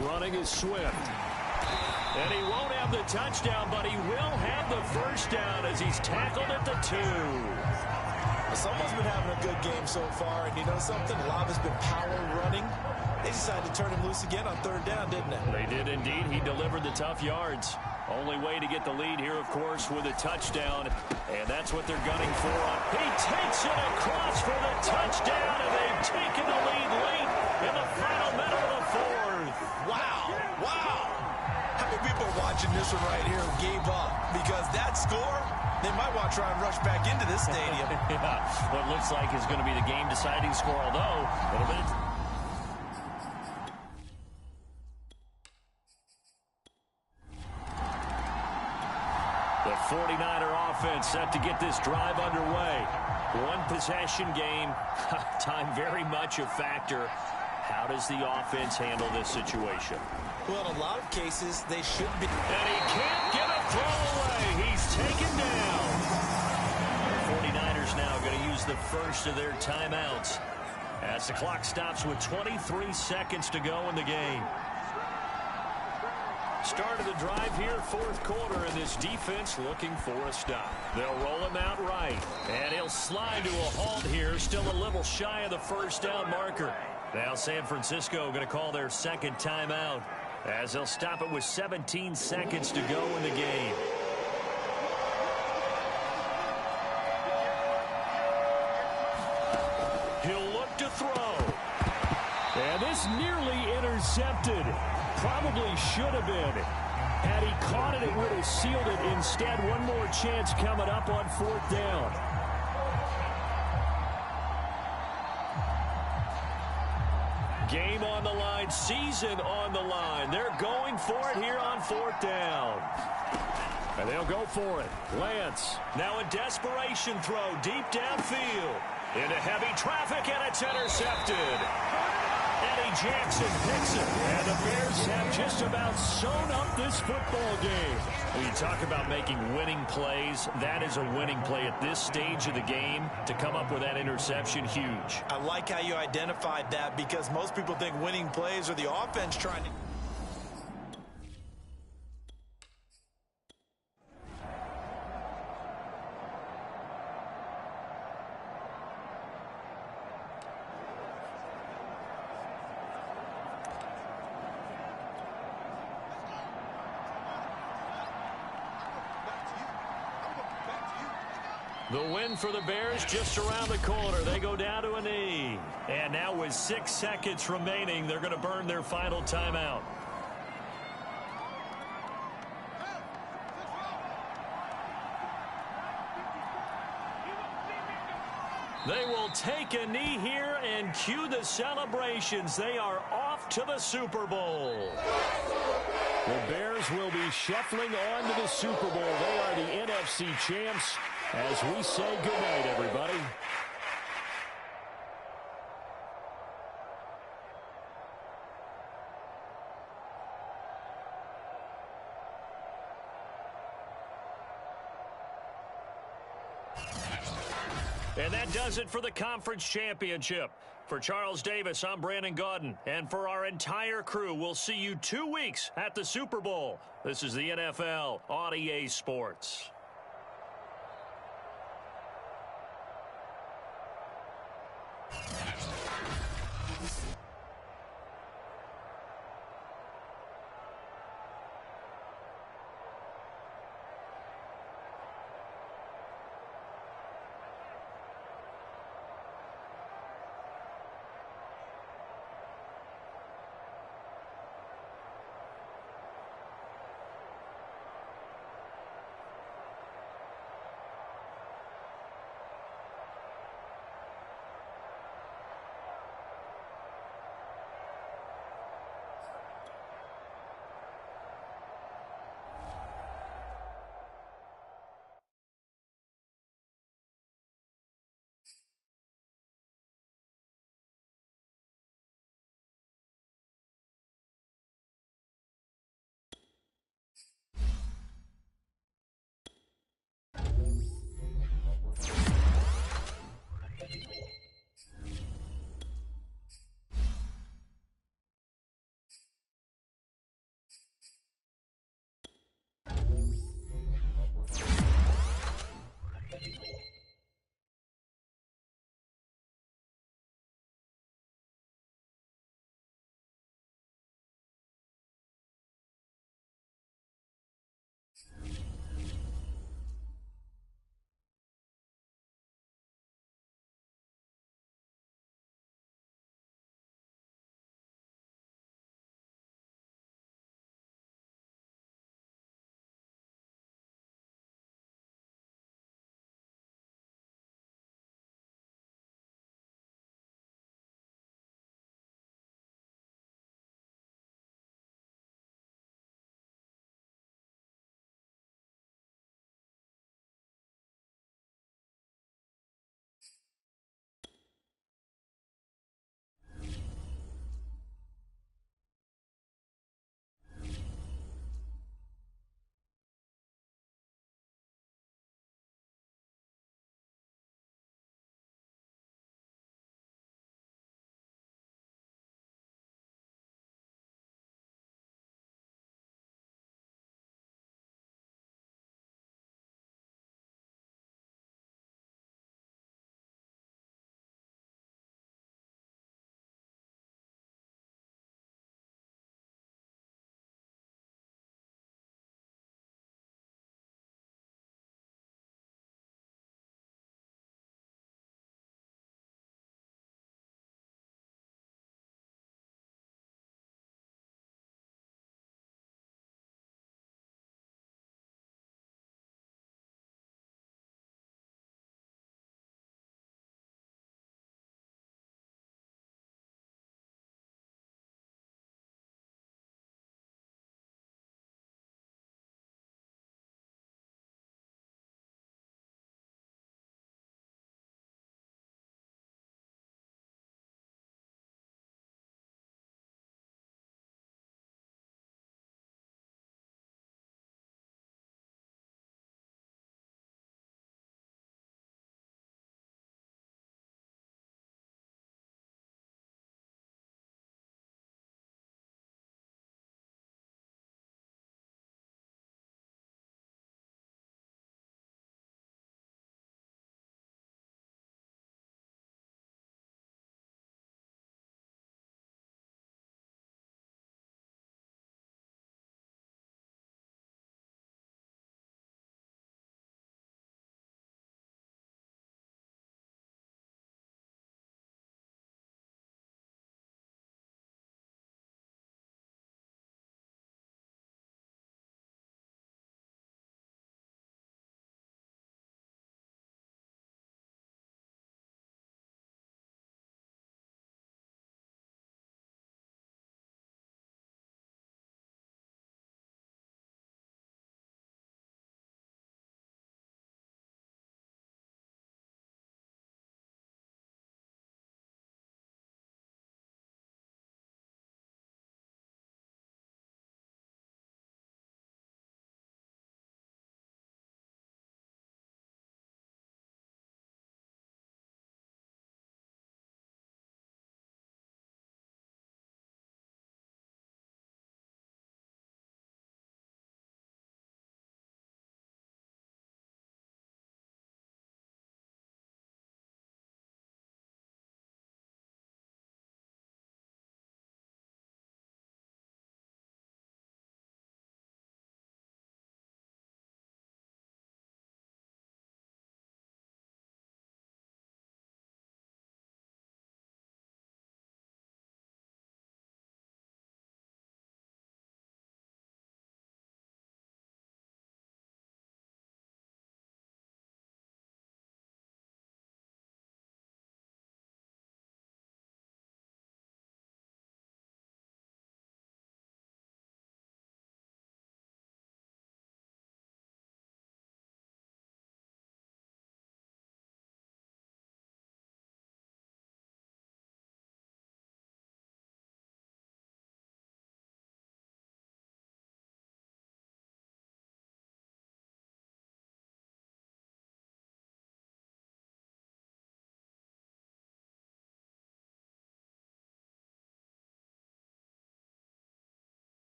Running is Swift. And he won't have the touchdown, but he will have the first down as he's tackled at the 2. Someone's been having a good game so far, and you know something? A lot has been power running. They decided to turn him loose again on third down, didn't they? They did indeed. He delivered the tough yards. Only way to get the lead here, of course, with a touchdown. And that's what they're gunning for. He takes it across for the touchdown, and they've taken the lead late in the final minute of the fourth. Wow. Wow. How many people are watching this one right here who gave up? Because that score, they might want to try and rush back into this stadium. Yeah, what looks like is going to be the game-deciding score, although a little bit. 49er offense set to get this drive underway. One possession game. Time very much a factor. How does the offense handle this situation? Well, in a lot of cases, they should be. And he can't get a throw away. He's taken down. The 49ers now going to use the first of their timeouts as the clock stops with 23 seconds to go in the game. Start of the drive here, fourth quarter, and this defense looking for a stop. They'll roll him out right, and he'll slide to a halt here, still a little shy of the first down marker. Now San Francisco going to call their second timeout as they'll stop it with 17 seconds to go in the game. He'll look to throw. And this nearly intercepted. Probably should have been. Had he caught it, it would have sealed it. Instead, one more chance coming up on fourth down. Game on the line, season on the line. They're going for it here on fourth down. And they'll go for it. Lance. Now a desperation throw deep downfield. Into heavy traffic, and it's intercepted. Eddie Jackson picks it, and the Bears have just about sewn up this football game. When you talk about making winning plays, that is a winning play at this stage of the game. To come up with that interception, huge. I like how you identified that because most people think winning plays are the offense trying to... The win for the Bears just around the corner. They go down to a knee. And now with 6 seconds remaining, they're going to burn their final timeout. They will take a knee here and cue the celebrations. They are off to the Super Bowl. The Bears will be shuffling on to the Super Bowl. They are the NFC champs. As we say goodnight, everybody. And that does it for the conference championship. For Charles Davis, I'm Brandon Gaudin. And for our entire crew, we'll see you 2 weeks at the Super Bowl. This is the NFL on EA Sports.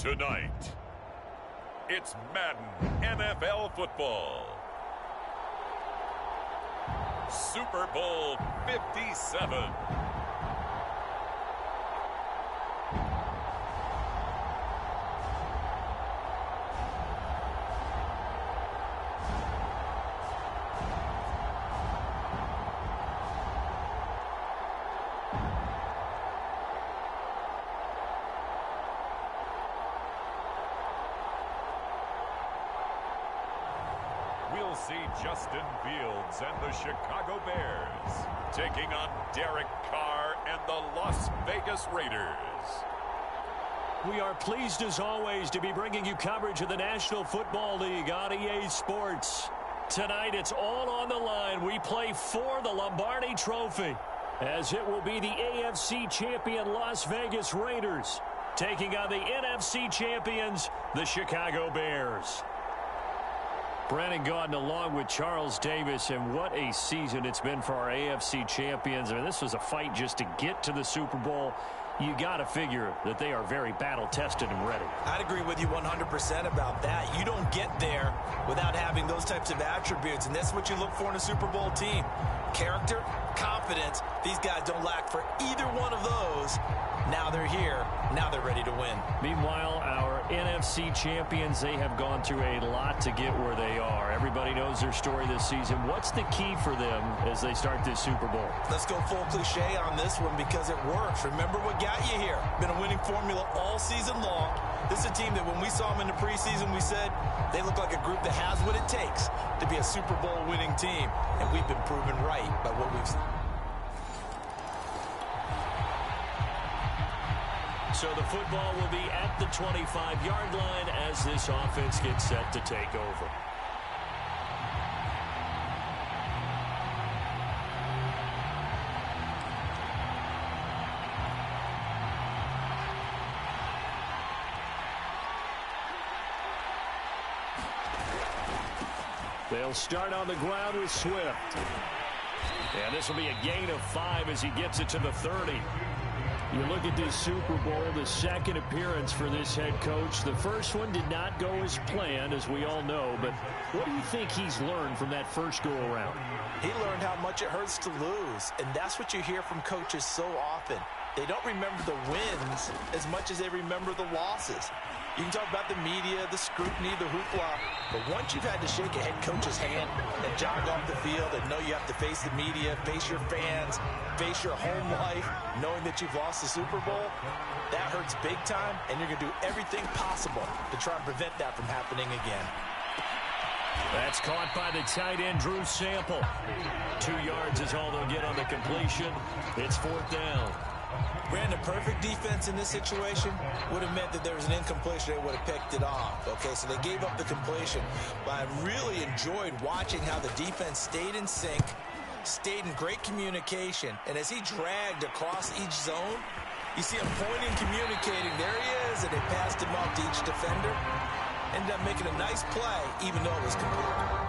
Tonight, it's Madden NFL football. Super Bowl 57. We'll see Justin Fields and the Chicago Bears taking on Derek Carr and the Las Vegas Raiders. We are pleased as always to be bringing you coverage of the National Football League on EA Sports. Tonight it's all on the line. We play for the Lombardi Trophy, as it will be the AFC champion Las Vegas Raiders taking on the NFC champions, the Chicago Bears. Brandon Gaudin along with Charles Davis, and what a season it's been for our AFC champions. I mean, this was a fight just to get to the Super Bowl. You got to figure that they are very battle-tested and ready. I'd agree with you 100% about that. You don't get there without having those types of attributes, and that's what you look for in a Super Bowl team. Character, confidence. These guys don't lack for either one of those. Now they're here. Now they're ready to win. Meanwhile, our NFC champions, they have gone through a lot to get where they are. Everybody knows their story this season. What's the key for them as they start this Super Bowl? Let's go full cliche on this one because it works. Remember what got you here. Been a winning formula all season long. This is a team that when we saw them in the preseason, we said they look like a group that has what it takes to be a Super Bowl winning team. And we've been proven right by what we've seen. So the football will be at the 25-yard line as this offense gets set to take over. They'll start on the ground with Swift. And this will be a gain of 5 as he gets it to the 30. You look at this Super Bowl, the second appearance for this head coach. The first one did not go as planned, as we all know. But what do you think he's learned from that first go-around? He learned how much it hurts to lose, and that's what you hear from coaches so often. They don't remember the wins as much as they remember the losses. You can talk about the media, the scrutiny, the hoopla, but once you've had to shake a head coach's hand and jog off the field and know you have to face the media, face your fans, face your home life, knowing that you've lost the Super Bowl, that hurts big time, and you're going to do everything possible to try and prevent that from happening again. That's caught by the tight end, Drew Sample. 2 yards is all they'll get on the completion. It's 4th down. Brandon, perfect defense in this situation would have meant that there was an incompletion. They would have picked it off. Okay, so they gave up the completion. But I really enjoyed watching how the defense stayed in sync, stayed in great communication. And as he dragged across each zone, you see him pointing, communicating. There he is, and they passed him off to each defender. Ended up making a nice play, even though it was complete.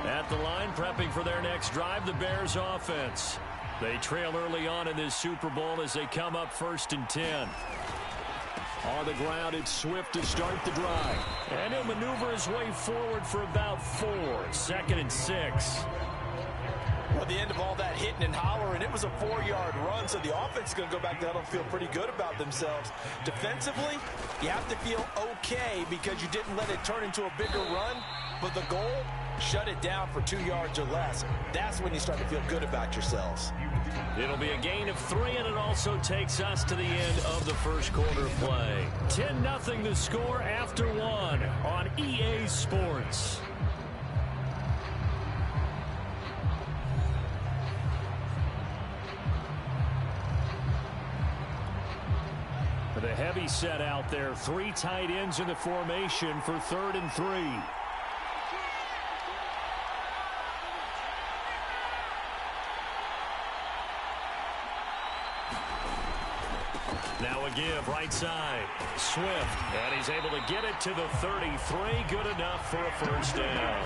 At the line, prepping for their next drive, the Bears offense. They trail early on in this Super Bowl as they come up 1st and 10. On the ground, it's Swift to start the drive. And he'll maneuver his way forward for about 4. 2nd and 6. Well, at the end of all that hitting and hollering, it was a 4-yard run, so the offense is going to go back down and feel pretty good about themselves. Defensively, you have to feel okay because you didn't let it turn into a bigger run, but the goal, shut it down for 2 yards or less. That's when you start to feel good about yourselves. It'll be a gain of 3, and it also takes us to the end of the first quarter play. 10-0 the score after 1 on EA Sports. The heavy set out there. 3 tight ends in the formation for 3rd and 3. Now a give, right side. Swift, and he's able to get it to the 33. Good enough for a 1st down.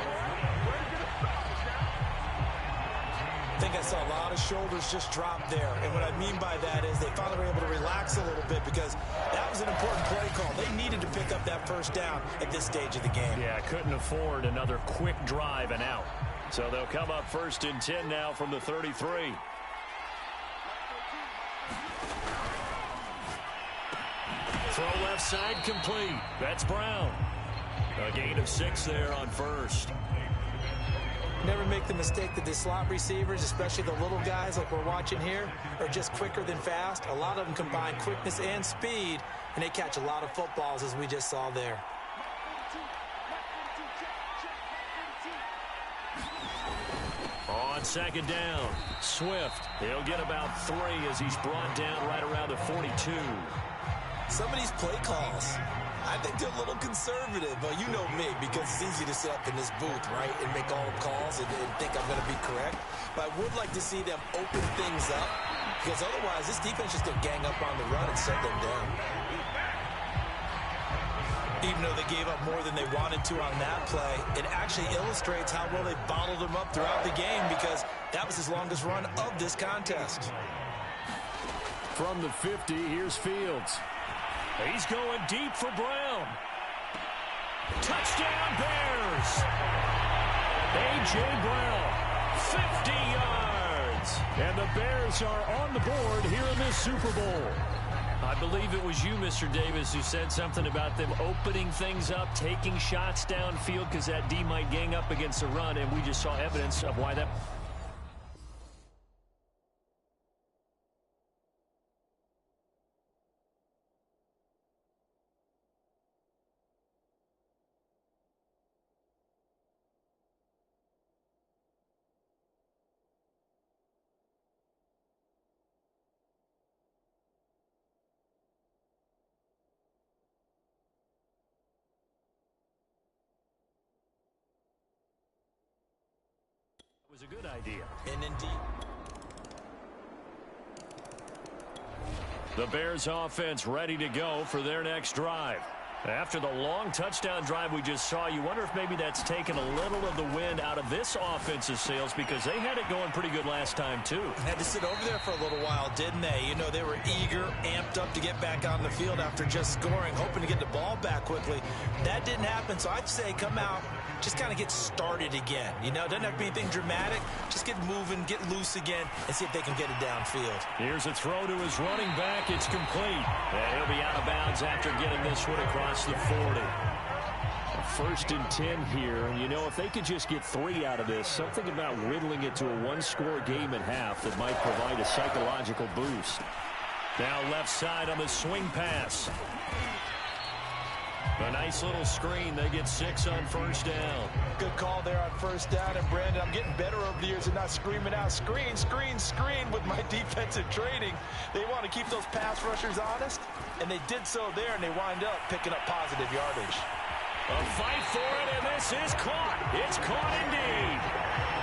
think I saw a lot of shoulders just drop there. And what I mean by that is they finally were able to relax a little bit because that was an important play call. They needed to pick up that first down at this stage of the game. Yeah, couldn't afford another quick drive and out. So they'll come up 1st and 10 now from the 33. Throw left side complete. That's Brown. A gain of 6 there on 1st. Never make the mistake that the slot receivers, especially the little guys like we're watching here, are just quicker than fast. A lot of them combine quickness and speed, and they catch a lot of footballs, as we just saw there. On 2nd down, Swift. He'll get about 3 as he's brought down right around the 42. Some of these play calls, I think they're a little conservative. Well, you know me, because it's easy to sit up in this booth, right, and make all the calls and think I'm going to be correct. But I would like to see them open things up, because otherwise this defense is going to gang up on the run and set them down. Even though they gave up more than they wanted to on that play, it actually illustrates how well they bottled them up throughout the game, because that was his longest run of this contest. From the 50, here's Fields. He's going deep for Brown. Touchdown, Bears! A.J. Brown, 50 yards. And the Bears are on the board here in this Super Bowl. I believe it was you, Mr. Davis, who said something about them opening things up, taking shots downfield because that D might gang up against the run, and we just saw evidence of why that... was a good idea. And indeed. The Bears offense ready to go for their next drive. After the long touchdown drive we just saw, you wonder if maybe that's taken a little of the wind out of this offensive sails, because they had it going pretty good last time too. Had to sit over there for a little while, didn't they? You know, they were eager, amped up to get back on the field after just scoring, hoping to get the ball back quickly. That didn't happen, so I'd say come out, just kind of get started again. You know, it doesn't have to be anything dramatic. Just get moving, get loose again, and see if they can get it downfield. Here's a throw to his running back. It's complete. And he'll be out of bounds after getting this one across the 40. 1st and 10 here. And, you know, if they could just get 3 out of this, something about whittling it to a one-score game at half that might provide a psychological boost. Now left side on the swing pass. A nice little screen. They get 6 on 1st down. Good call there on 1st down. And, Brandon, I'm getting better over the years and not screaming out, screen, screen, screen with my defensive training. They want to keep those pass rushers honest, and they did so there, and they wind up picking up positive yardage. A fight for it, and this is caught. It's caught indeed.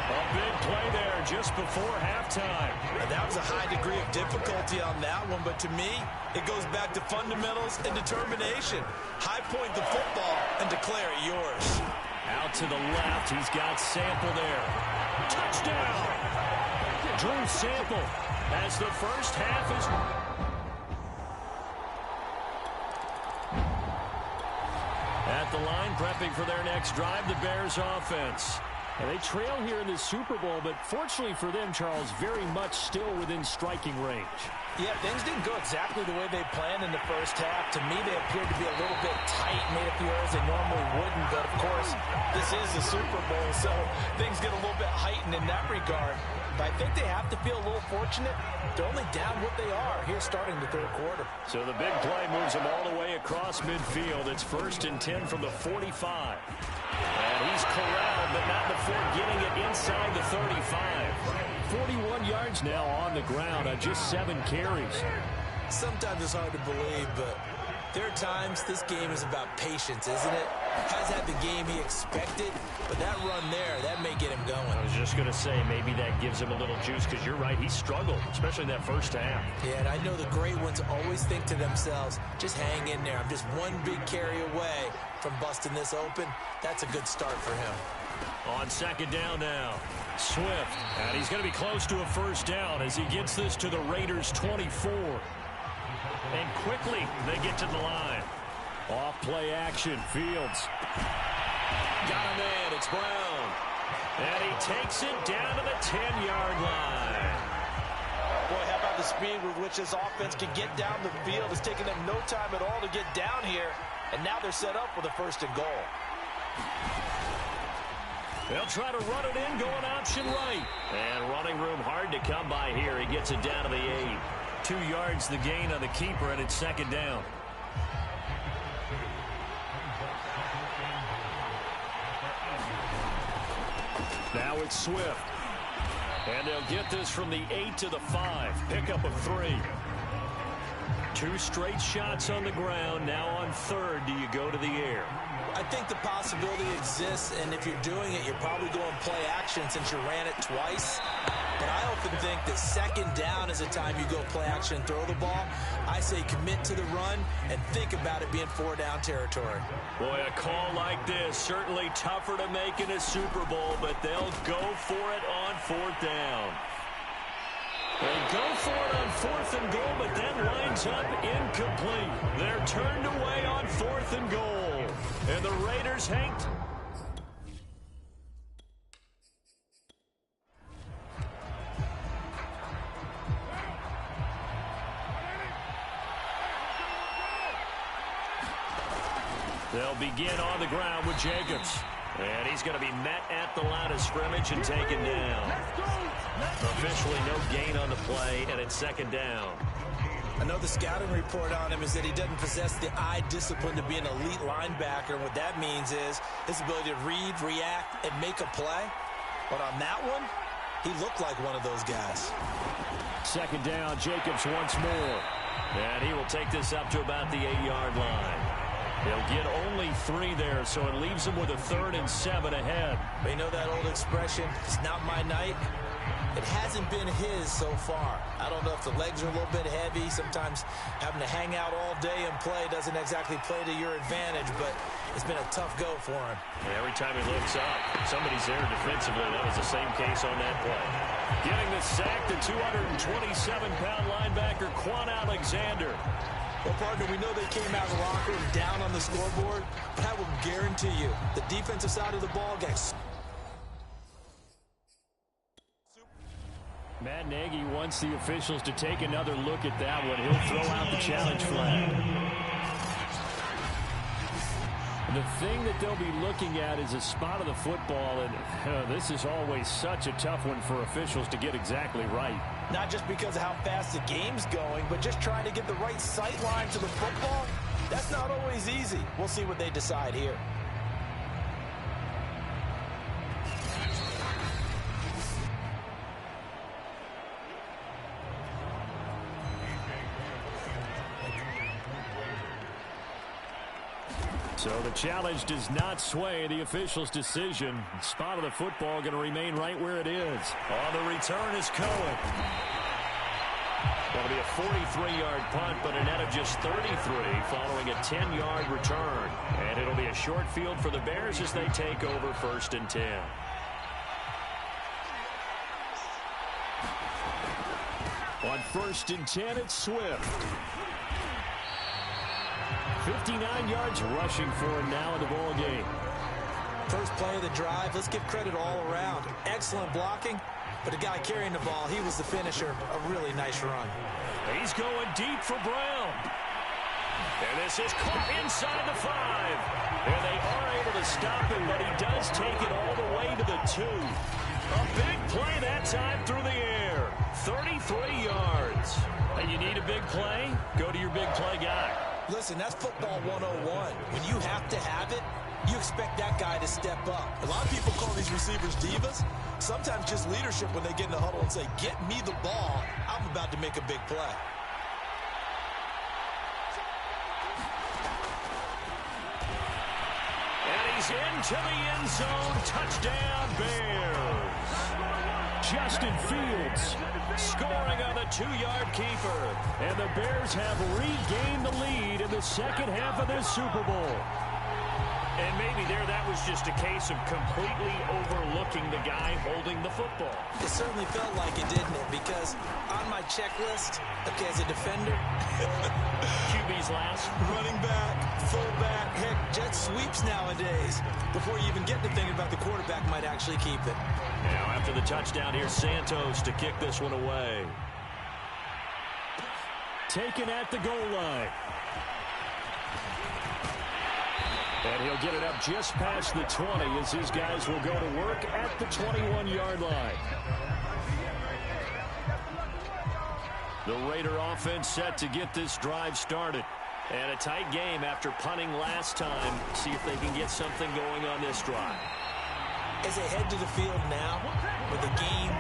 A big play there just before halftime. That was a high degree of difficulty on that one, but to me, it goes back to fundamentals and determination. High point the football and declare it yours. Out to the left, he's got Sample there. Touchdown! Drew Sample as the first half is... At the line, prepping for their next drive, the Bears offense. And they trail here in the Super Bowl, but fortunately for them, Charles, very much still within striking range. Yeah, things didn't go exactly the way they planned in the first half. To me, they appeared to be a little bit tight, made a few errors they normally wouldn't. But, of course, this is the Super Bowl, so things get a little bit heightened in that regard. But I think they have to feel a little fortunate. They're only down what they are here starting the 3rd quarter. So the big play moves them all the way across midfield. It's 1st and 10 from the 45. And he's corralled, but not before getting it inside the 35. 41 yards now on the ground on just 7 carries. Sometimes it's hard to believe, but There are times this game is about patience, isn't it? Has had the game he expected, but that run there, that may get him going. I was just going to say, maybe that gives him a little juice, because you're right, he struggled, especially in that first half. Yeah, and I know the great ones always think to themselves, just hang in there. I'm just one big carry away from busting this open. That's a good start for him. On second down now, Swift. And he's going to be close to a first down as he gets this to the Raiders' 24. And quickly, they get to the line. Off play action, Fields. Got him in, it's Brown. And he takes it down to the 10-yard line. Boy, how about the speed with which this offense can get down the field? It's taken them no time at all to get down here. And now they're set up with a 1st and goal. They'll try to run it in, going option right. And running room hard to come by here. He gets it down to the 8. 2 yards the gain on the keeper, and it's second down. Now it's Swift. And they'll get this from the 8 to the 5. Pickup of 3. 2 straight shots on the ground. Now on 3rd, do you go to the air? I think the possibility exists, and if you're doing it, you're probably going play action since you ran it twice. But I often think that second down is a time you go play action, throw the ball. I say commit to the run and think about it being 4-down territory. Boy, a call like this, certainly tougher to make in a Super Bowl, but they'll go for it on 4th down. They go for it on 4th and goal, but then lines up incomplete. They're turned away on 4th and goal. And the Raiders, Hank, they'll begin on the ground with Jacobs. And he's going to be met at the line of scrimmage and taken down. Officially no gain on the play, and it's second down. I know the scouting report on him is that he doesn't possess the eye discipline to be an elite linebacker. And what that means is his ability to read, react, and make a play. But on that one, he looked like one of those guys. Second down, Jacobs once more. And he will take this up to about the 8-yard line. They'll get only 3 there, so it leaves them with a 3rd and 7 ahead. But you know that old expression, it's not my night? It hasn't been his so far. I don't know if the legs are a little bit heavy. Sometimes having to hang out all day and play doesn't exactly play to your advantage, but it's been a tough go for him. Every time he looks up, somebody's there defensively. That was the same case on that play. Getting the sack, the 227-pound linebacker, Quan Alexander. Well, partner, we know they came out of the locker room down on the scoreboard, but I will guarantee you the defensive side of the ball got... Matt Nagy wants the officials to take another look at that one. He'll throw out the challenge flag. The thing that they'll be looking at is a spot of the football, and this is always such a tough one for officials to get exactly right. Not just because of how fast the game's going, but just trying to get the right sight line to the football. That's not always easy. We'll see what they decide here. So the challenge does not sway the official's decision. Spot of the football going to remain right where it is. On the return is Cohen. That'll be a 43-yard punt, but a net of just 33 following a 10-yard return. And it'll be a short field for the Bears as they take over 1st and 10. On 1st and 10, it's Swift. 59 yards rushing for him now in the ball game. First play of the drive, let's give credit all around. Excellent blocking, but the guy carrying the ball, he was the finisher. A really nice run. He's going deep for Brown. And this is caught inside the 5. And they are able to stop him, but he does take it all the way to the 2. A big play that time through the air. 33 yards. And you need a big play? Go to your big play guy. Listen, that's football 101. When you have to have it, you expect that guy to step up. A lot of people call these receivers divas. Sometimes just leadership when they get in the huddle and say, get me the ball. I'm about to make a big play. He's into the end zone. Touchdown, Bears. Justin Fields scoring on the 2-yard keeper. And the Bears have regained the lead in the second half of this Super Bowl. And maybe that was just a case of completely overlooking the guy holding the football. It certainly felt like it, didn't it? Because on my checklist, okay, as a defender, QB's last. running back, fullback, heck, jet sweeps nowadays. Before you even get to thinking about the quarterback might actually keep it. Now after the touchdown, here's Santos to kick this one away. Taken at the goal line. And he'll get it up just past the 20 as his guys will go to work at the 21-yard line. The Raider offense set to get this drive started. And a tight game after punting last time. See if they can get something going on this drive. As they head to the field now, with the game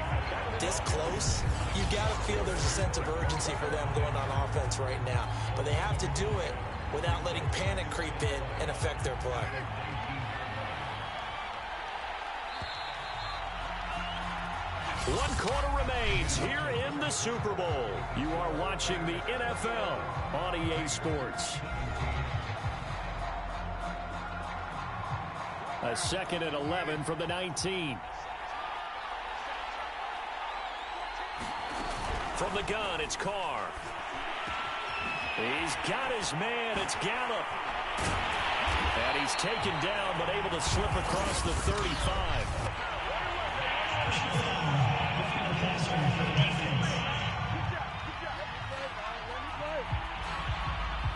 this close, you got to feel there's a sense of urgency for them going on offense right now. But they have to do it without letting panic creep in and affect their play. One quarter remains here in the Super Bowl. You are watching the NFL on EA Sports. A 2nd and 11 from the 19. From the gun, it's Carr. He's got his man. It's Gallup. And he's taken down, but able to slip across the 35.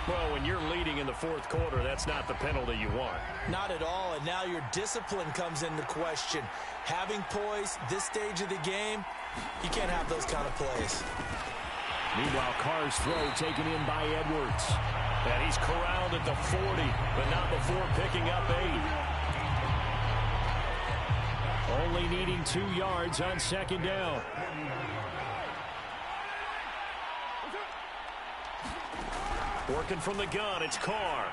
Well, when you're leading in the fourth quarter, that's not the penalty you want. Not at all, and now your discipline comes into question. Having poise this stage of the game, you can't have those kind of plays. Meanwhile, Carr's throw taken in by Edwards. And he's corralled at the 40, but not before picking up 8. Only needing 2 yards on 2nd down. Working from the gun, it's Carr.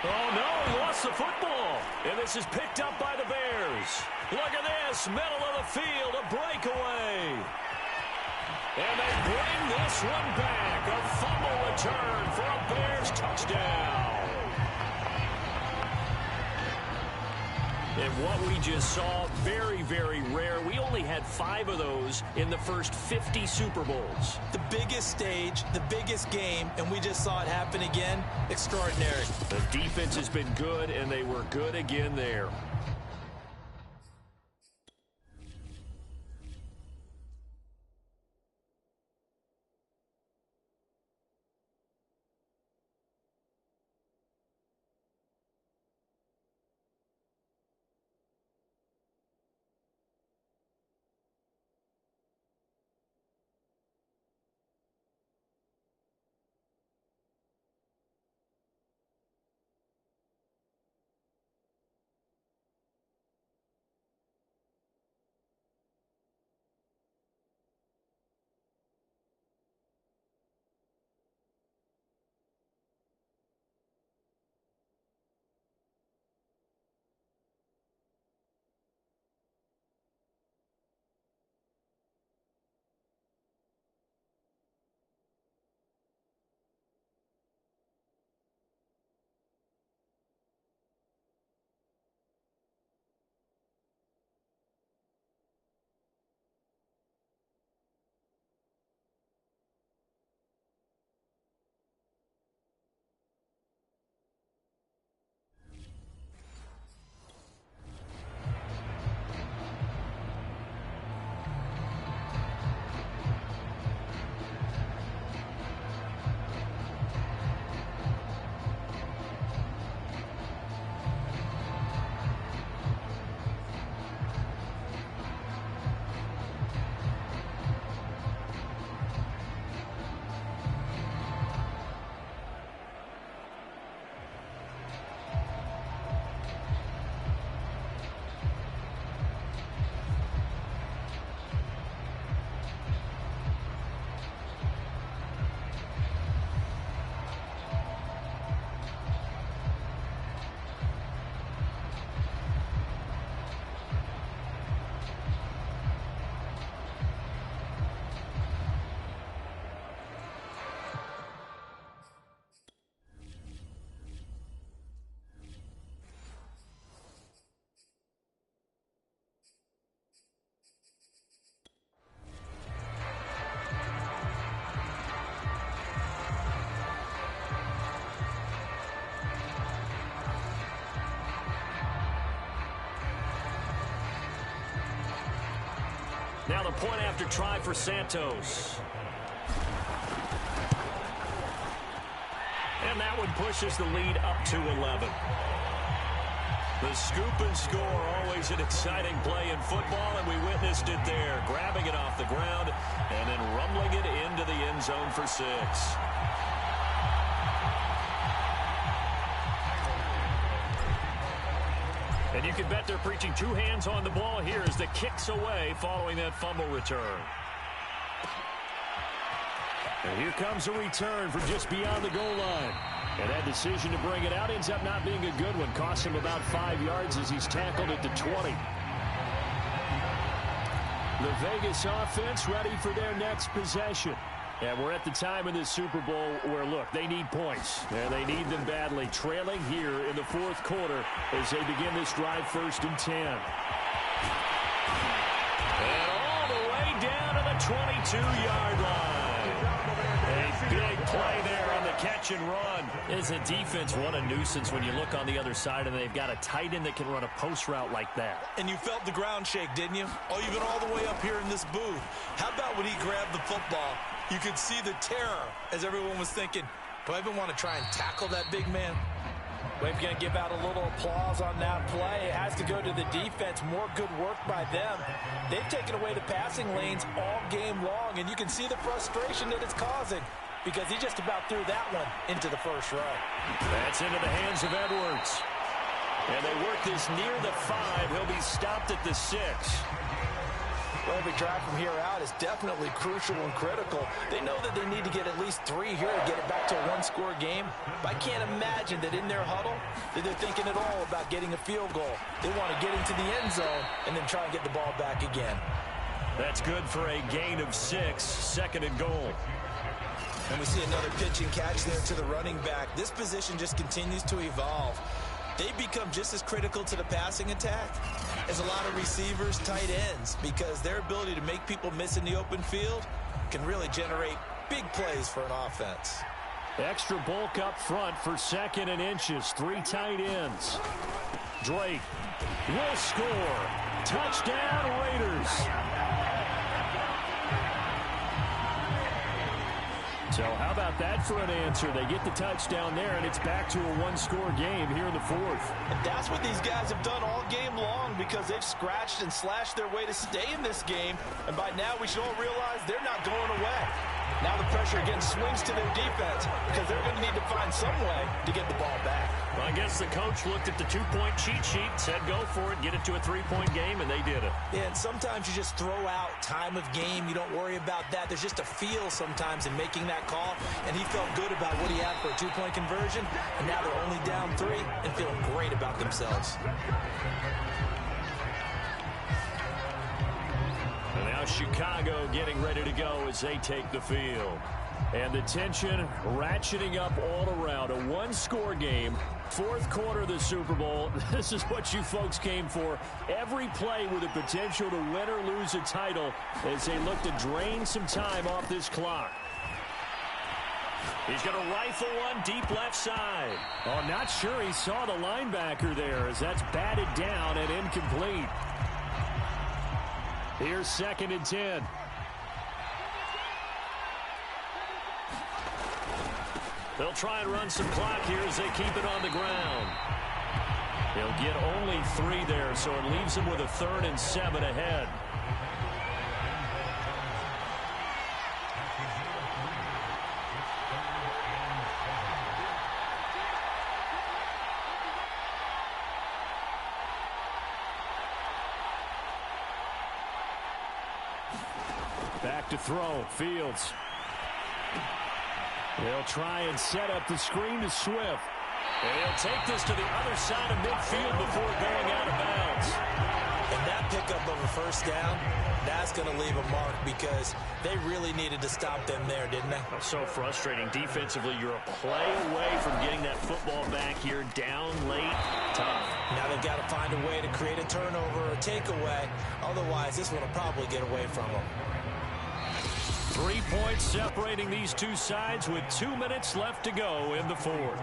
Oh, no, he lost the football. And this is picked up by the Bears. Look at this, middle of the field, a breakaway. And they bring this one back. A fumble return for a Bears touchdown. And what we just saw, very, very rare. We only had 5 of those in the first 50 Super Bowls. The biggest stage, the biggest game, and we just saw it happen again. Extraordinary. The defense has been good, and they were good again there. Now the point after try for Santos. And that one pushes the lead up to 11. The scoop and score, always an exciting play in football, and we witnessed it there. Grabbing it off the ground and then rumbling it into the end zone for 6. And you can bet they're preaching 2 hands on the ball here as the kick's away following that fumble return. And here comes a return from just beyond the goal line. And that decision to bring it out ends up not being a good one. Costs him about 5 yards as he's tackled at the 20. The Vegas offense ready for their next possession. And we're at the time in this Super Bowl where, look, they need points. And they need them badly. Trailing here in the 4th quarter as they begin this drive 1st and 10. And all the way down to the 22-yard line. A big play there on the catch and run. As a defense, what a nuisance when you look on the other side and they've got a tight end that can run a post route like that. And you felt the ground shake, didn't you? Oh, you've been all the way up here in this booth. How about when he grabbed the football? You could see the terror as everyone was thinking, do I even want to try and tackle that big man? We're going to give out a little applause on that play. It has to go to the defense. More good work by them. They've taken away the passing lanes all game long, and you can see the frustration that it's causing because he just about threw that one into the first row. That's into the hands of Edwards. And they work this near the 5. He'll be stopped at the 6. Well, every drive from here out is definitely crucial and critical. They know that they need to get at least 3 here to get it back to a 1-score game. But I can't imagine that in their huddle that they're thinking at all about getting a field goal. They want to get into the end zone and then try and get the ball back again. That's good for a gain of 6, 2nd and goal. And we see another pitch and catch there to the running back. This position just continues to evolve. They become just as critical to the passing attack as a lot of receivers, tight ends, because their ability to make people miss in the open field can really generate big plays for an offense. Extra bulk up front for 2nd and inches. 3 tight ends. Drake will score. Touchdown, Raiders. So how about that for an answer? They get the touchdown there, and it's back to a 1-score game here in the 4th. And that's what these guys have done all game long because they've scratched and slashed their way to stay in this game. And by now, we should all realize they're not going away. Now the pressure again swings to their defense because they're going to need to find some way to get the ball back. Well, I guess the coach looked at the 2-point cheat sheet, said go for it, get it to a 3-point game, and they did it. Yeah, and sometimes you just throw out time of game. You don't worry about that. There's just a feel sometimes in making that call, and he felt good about what he had for a 2-point conversion, and now they're only down 3 and feeling great about themselves. And now Chicago getting ready to go as they take the field. And the tension ratcheting up all around. A 1-score game. 4th quarter of the Super Bowl. This is what you folks came for. Every play with the potential to win or lose a title as they look to drain some time off this clock. He's going to rifle one deep left side. Oh, not sure he saw the linebacker there as that's batted down and incomplete. Here's 2nd and 10. They'll try and run some clock here as they keep it on the ground. They'll get only 3 there, so it leaves them with a 3rd and 7 ahead. Back to throw, Fields. They'll try and set up the screen to Swift. And he'll take this to the other side of midfield before going out of bounds. And that pickup of a 1st down, that's going to leave a mark because they really needed to stop them there, didn't they? So frustrating. Defensively, you're a play away from getting that football back here. Down late, tough. Now they've got to find a way to create a turnover or a takeaway. Otherwise, this one will probably get away from them. 3 points separating these two sides with 2 minutes left to go in the 4th.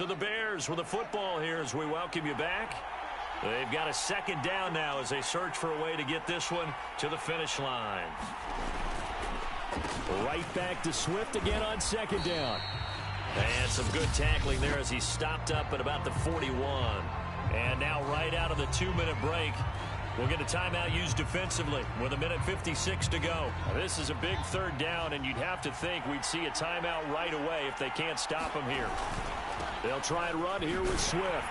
So the Bears with the football here as we welcome you back. They've got a second down now as they search for a way to get this one to the finish line. Right back to Swift again on second down. And some good tackling there as he stopped up at about the 41. And now right out of the 2-minute break, we'll get a timeout used defensively with 1:56 to go. Now, this is a big third down, and you'd have to think we'd see a timeout right away if they can't stop him here. They'll try and run here with Swift.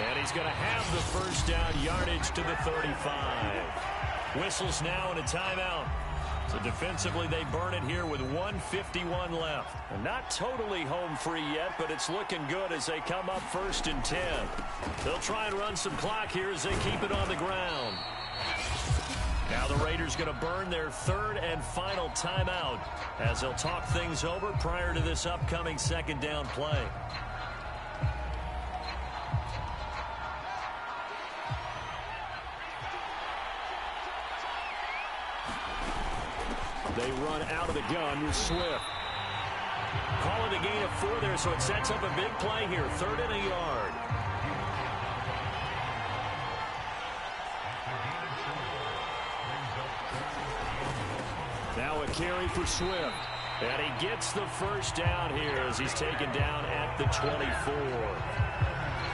And he's going to have the first down yardage to the 35. Whistles now and a timeout. So defensively, they burn it here with 1:51 left. And not totally home free yet, but it's looking good as they come up 1st and 10. They'll try and run some clock here as they keep it on the ground. Now the Raiders going to burn their third and final timeout as they'll talk things over prior to this upcoming second down play. They run out of the gun with Swift. Call it a gain of 4 there, so it sets up a big play here. 3rd and a yard. Now a carry for Swift. And he gets the first down here as he's taken down at the 24.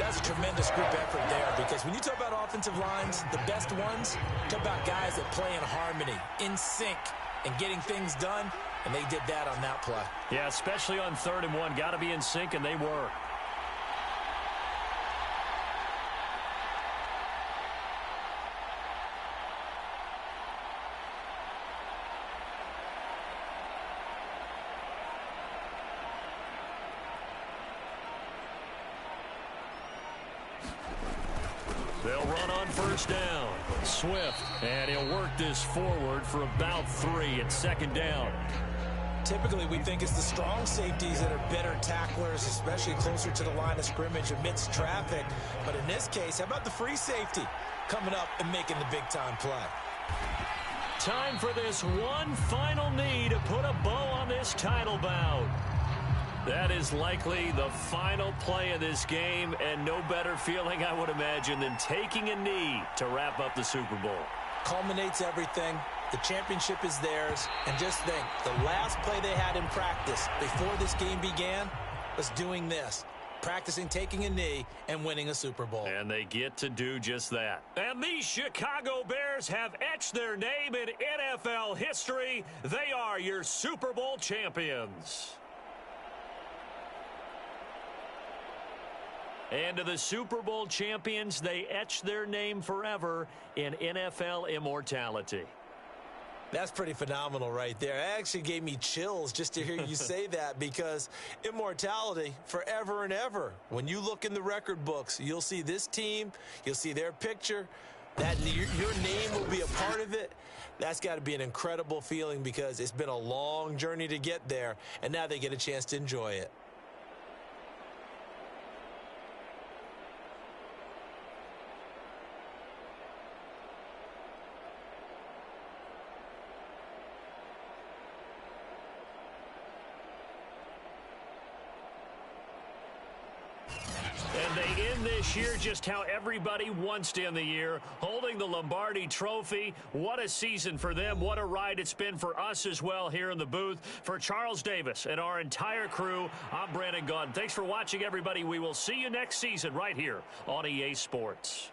That's a tremendous group effort there, because when you talk about offensive lines, the best ones, talk about guys that play in harmony, in sync, and getting things done, and they did that on that play. Yeah, especially on 3rd and 1. Got to be in sync, and they were. They'll run on 1st down. Swift, and he'll work this forward for about 3 at 2nd down. Typically, we think it's the strong safeties that are better tacklers, especially closer to the line of scrimmage amidst traffic. But in this case, how about the free safety coming up and making the big-time play? Time for this one final knee to put a bow on this title bout. That is likely the final play of this game, and no better feeling, I would imagine, than taking a knee to wrap up the Super Bowl. Culminates everything. The championship is theirs. And just think, the last play they had in practice before this game began was doing this. Practicing taking a knee and winning a Super Bowl. And they get to do just that. And these Chicago Bears have etched their name in NFL history. They are your Super Bowl champions. And to the Super Bowl champions, they etch their name forever in NFL immortality. That's pretty phenomenal right there. It actually gave me chills just to hear you say that, because immortality forever and ever. When you look in the record books, you'll see this team, you'll see their picture, that your name will be a part of it. That's got to be an incredible feeling, because it's been a long journey to get there, and now they get a chance to enjoy it. This year, just how everybody wants to end the year, holding the Lombardi Trophy. What a season for them. What a ride it's been for us as well here in the booth. For Charles Davis and our entire crew, I'm Brandon Gaudin. Thanks for watching, everybody. We will see you next season right here on EA Sports.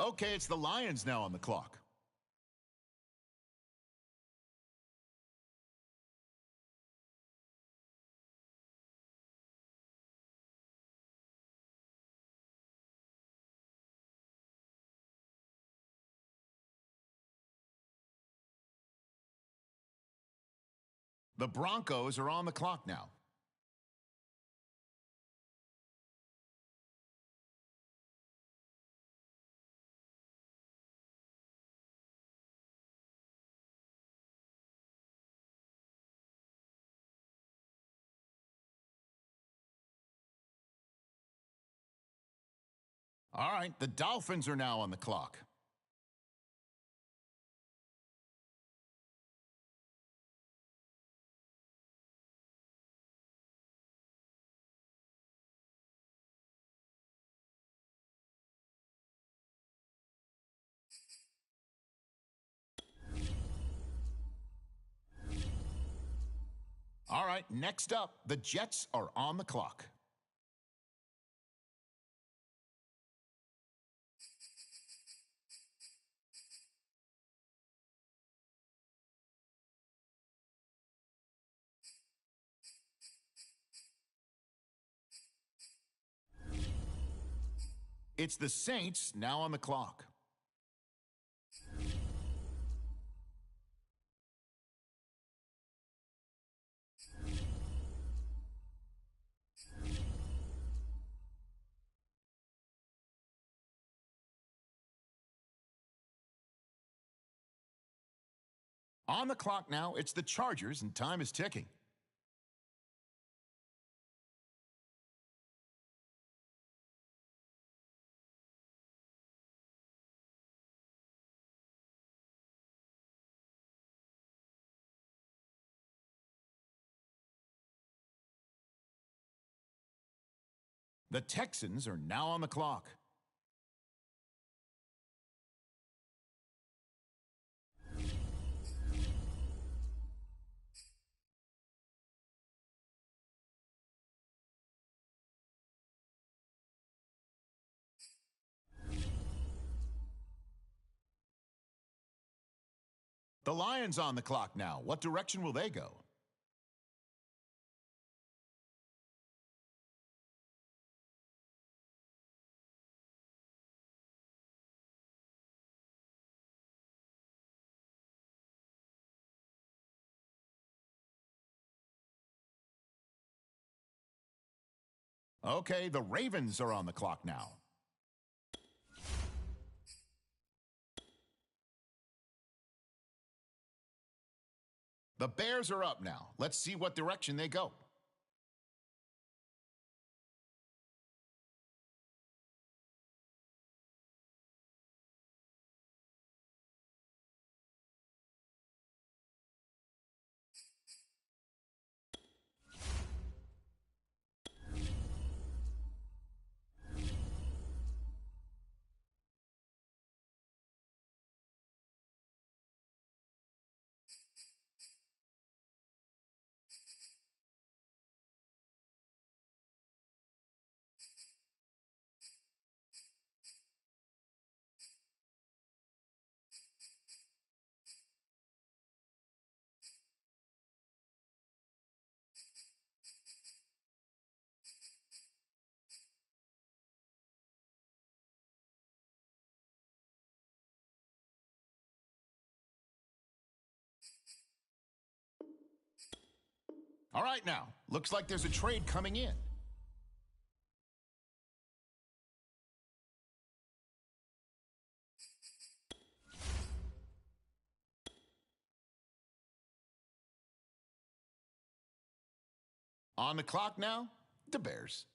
Okay, it's the Lions now on the clock. The Broncos are on the clock now. All right, the Dolphins are now on the clock. All right, next up, the Jets are on the clock. It's the Saints now on the clock. On the clock now, it's the Chargers, and time is ticking. The Texans are now on the clock. The Lions on the clock now. What direction will they go? Okay, the Ravens are on the clock now. The Bears are up now. Let's see what direction they go. All right now, looks like there's a trade coming in. On the clock now, the Bears.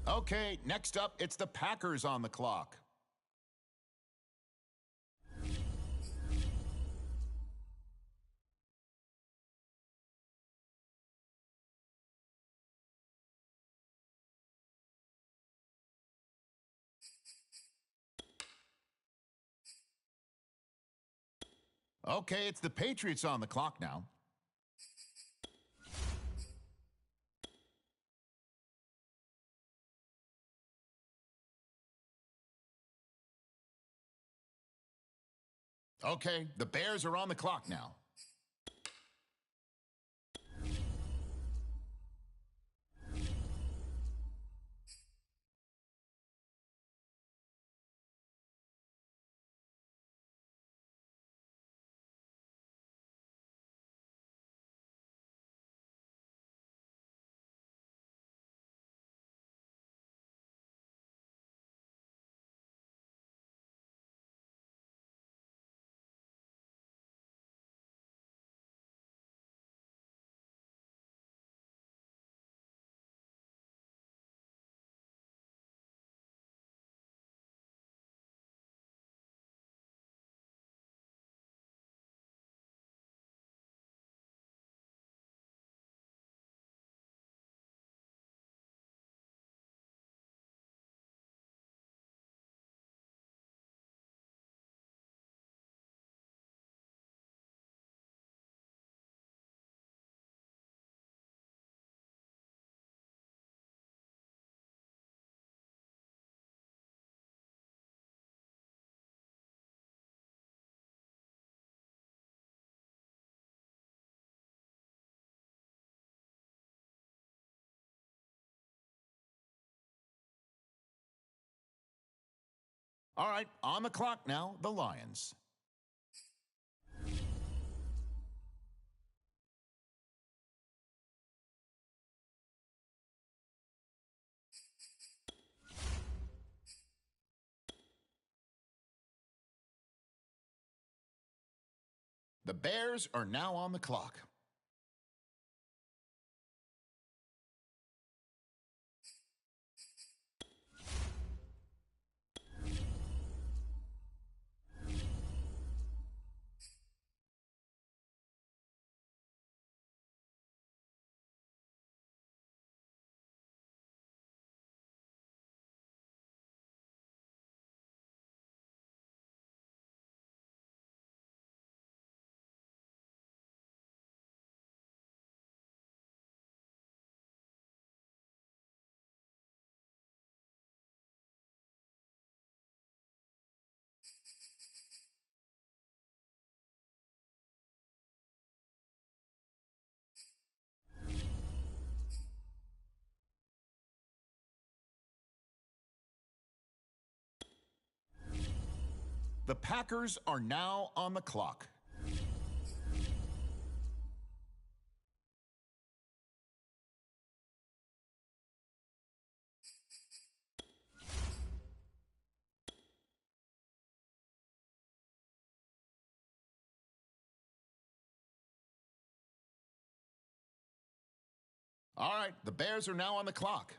Okay, next up, it's the Packers on the clock. Okay, it's the Patriots on the clock now. Okay, the Bears are on the clock now. All right, on the clock now, the Lions. The Bears are now on the clock. The Packers are now on the clock. All right, the Bears are now on the clock.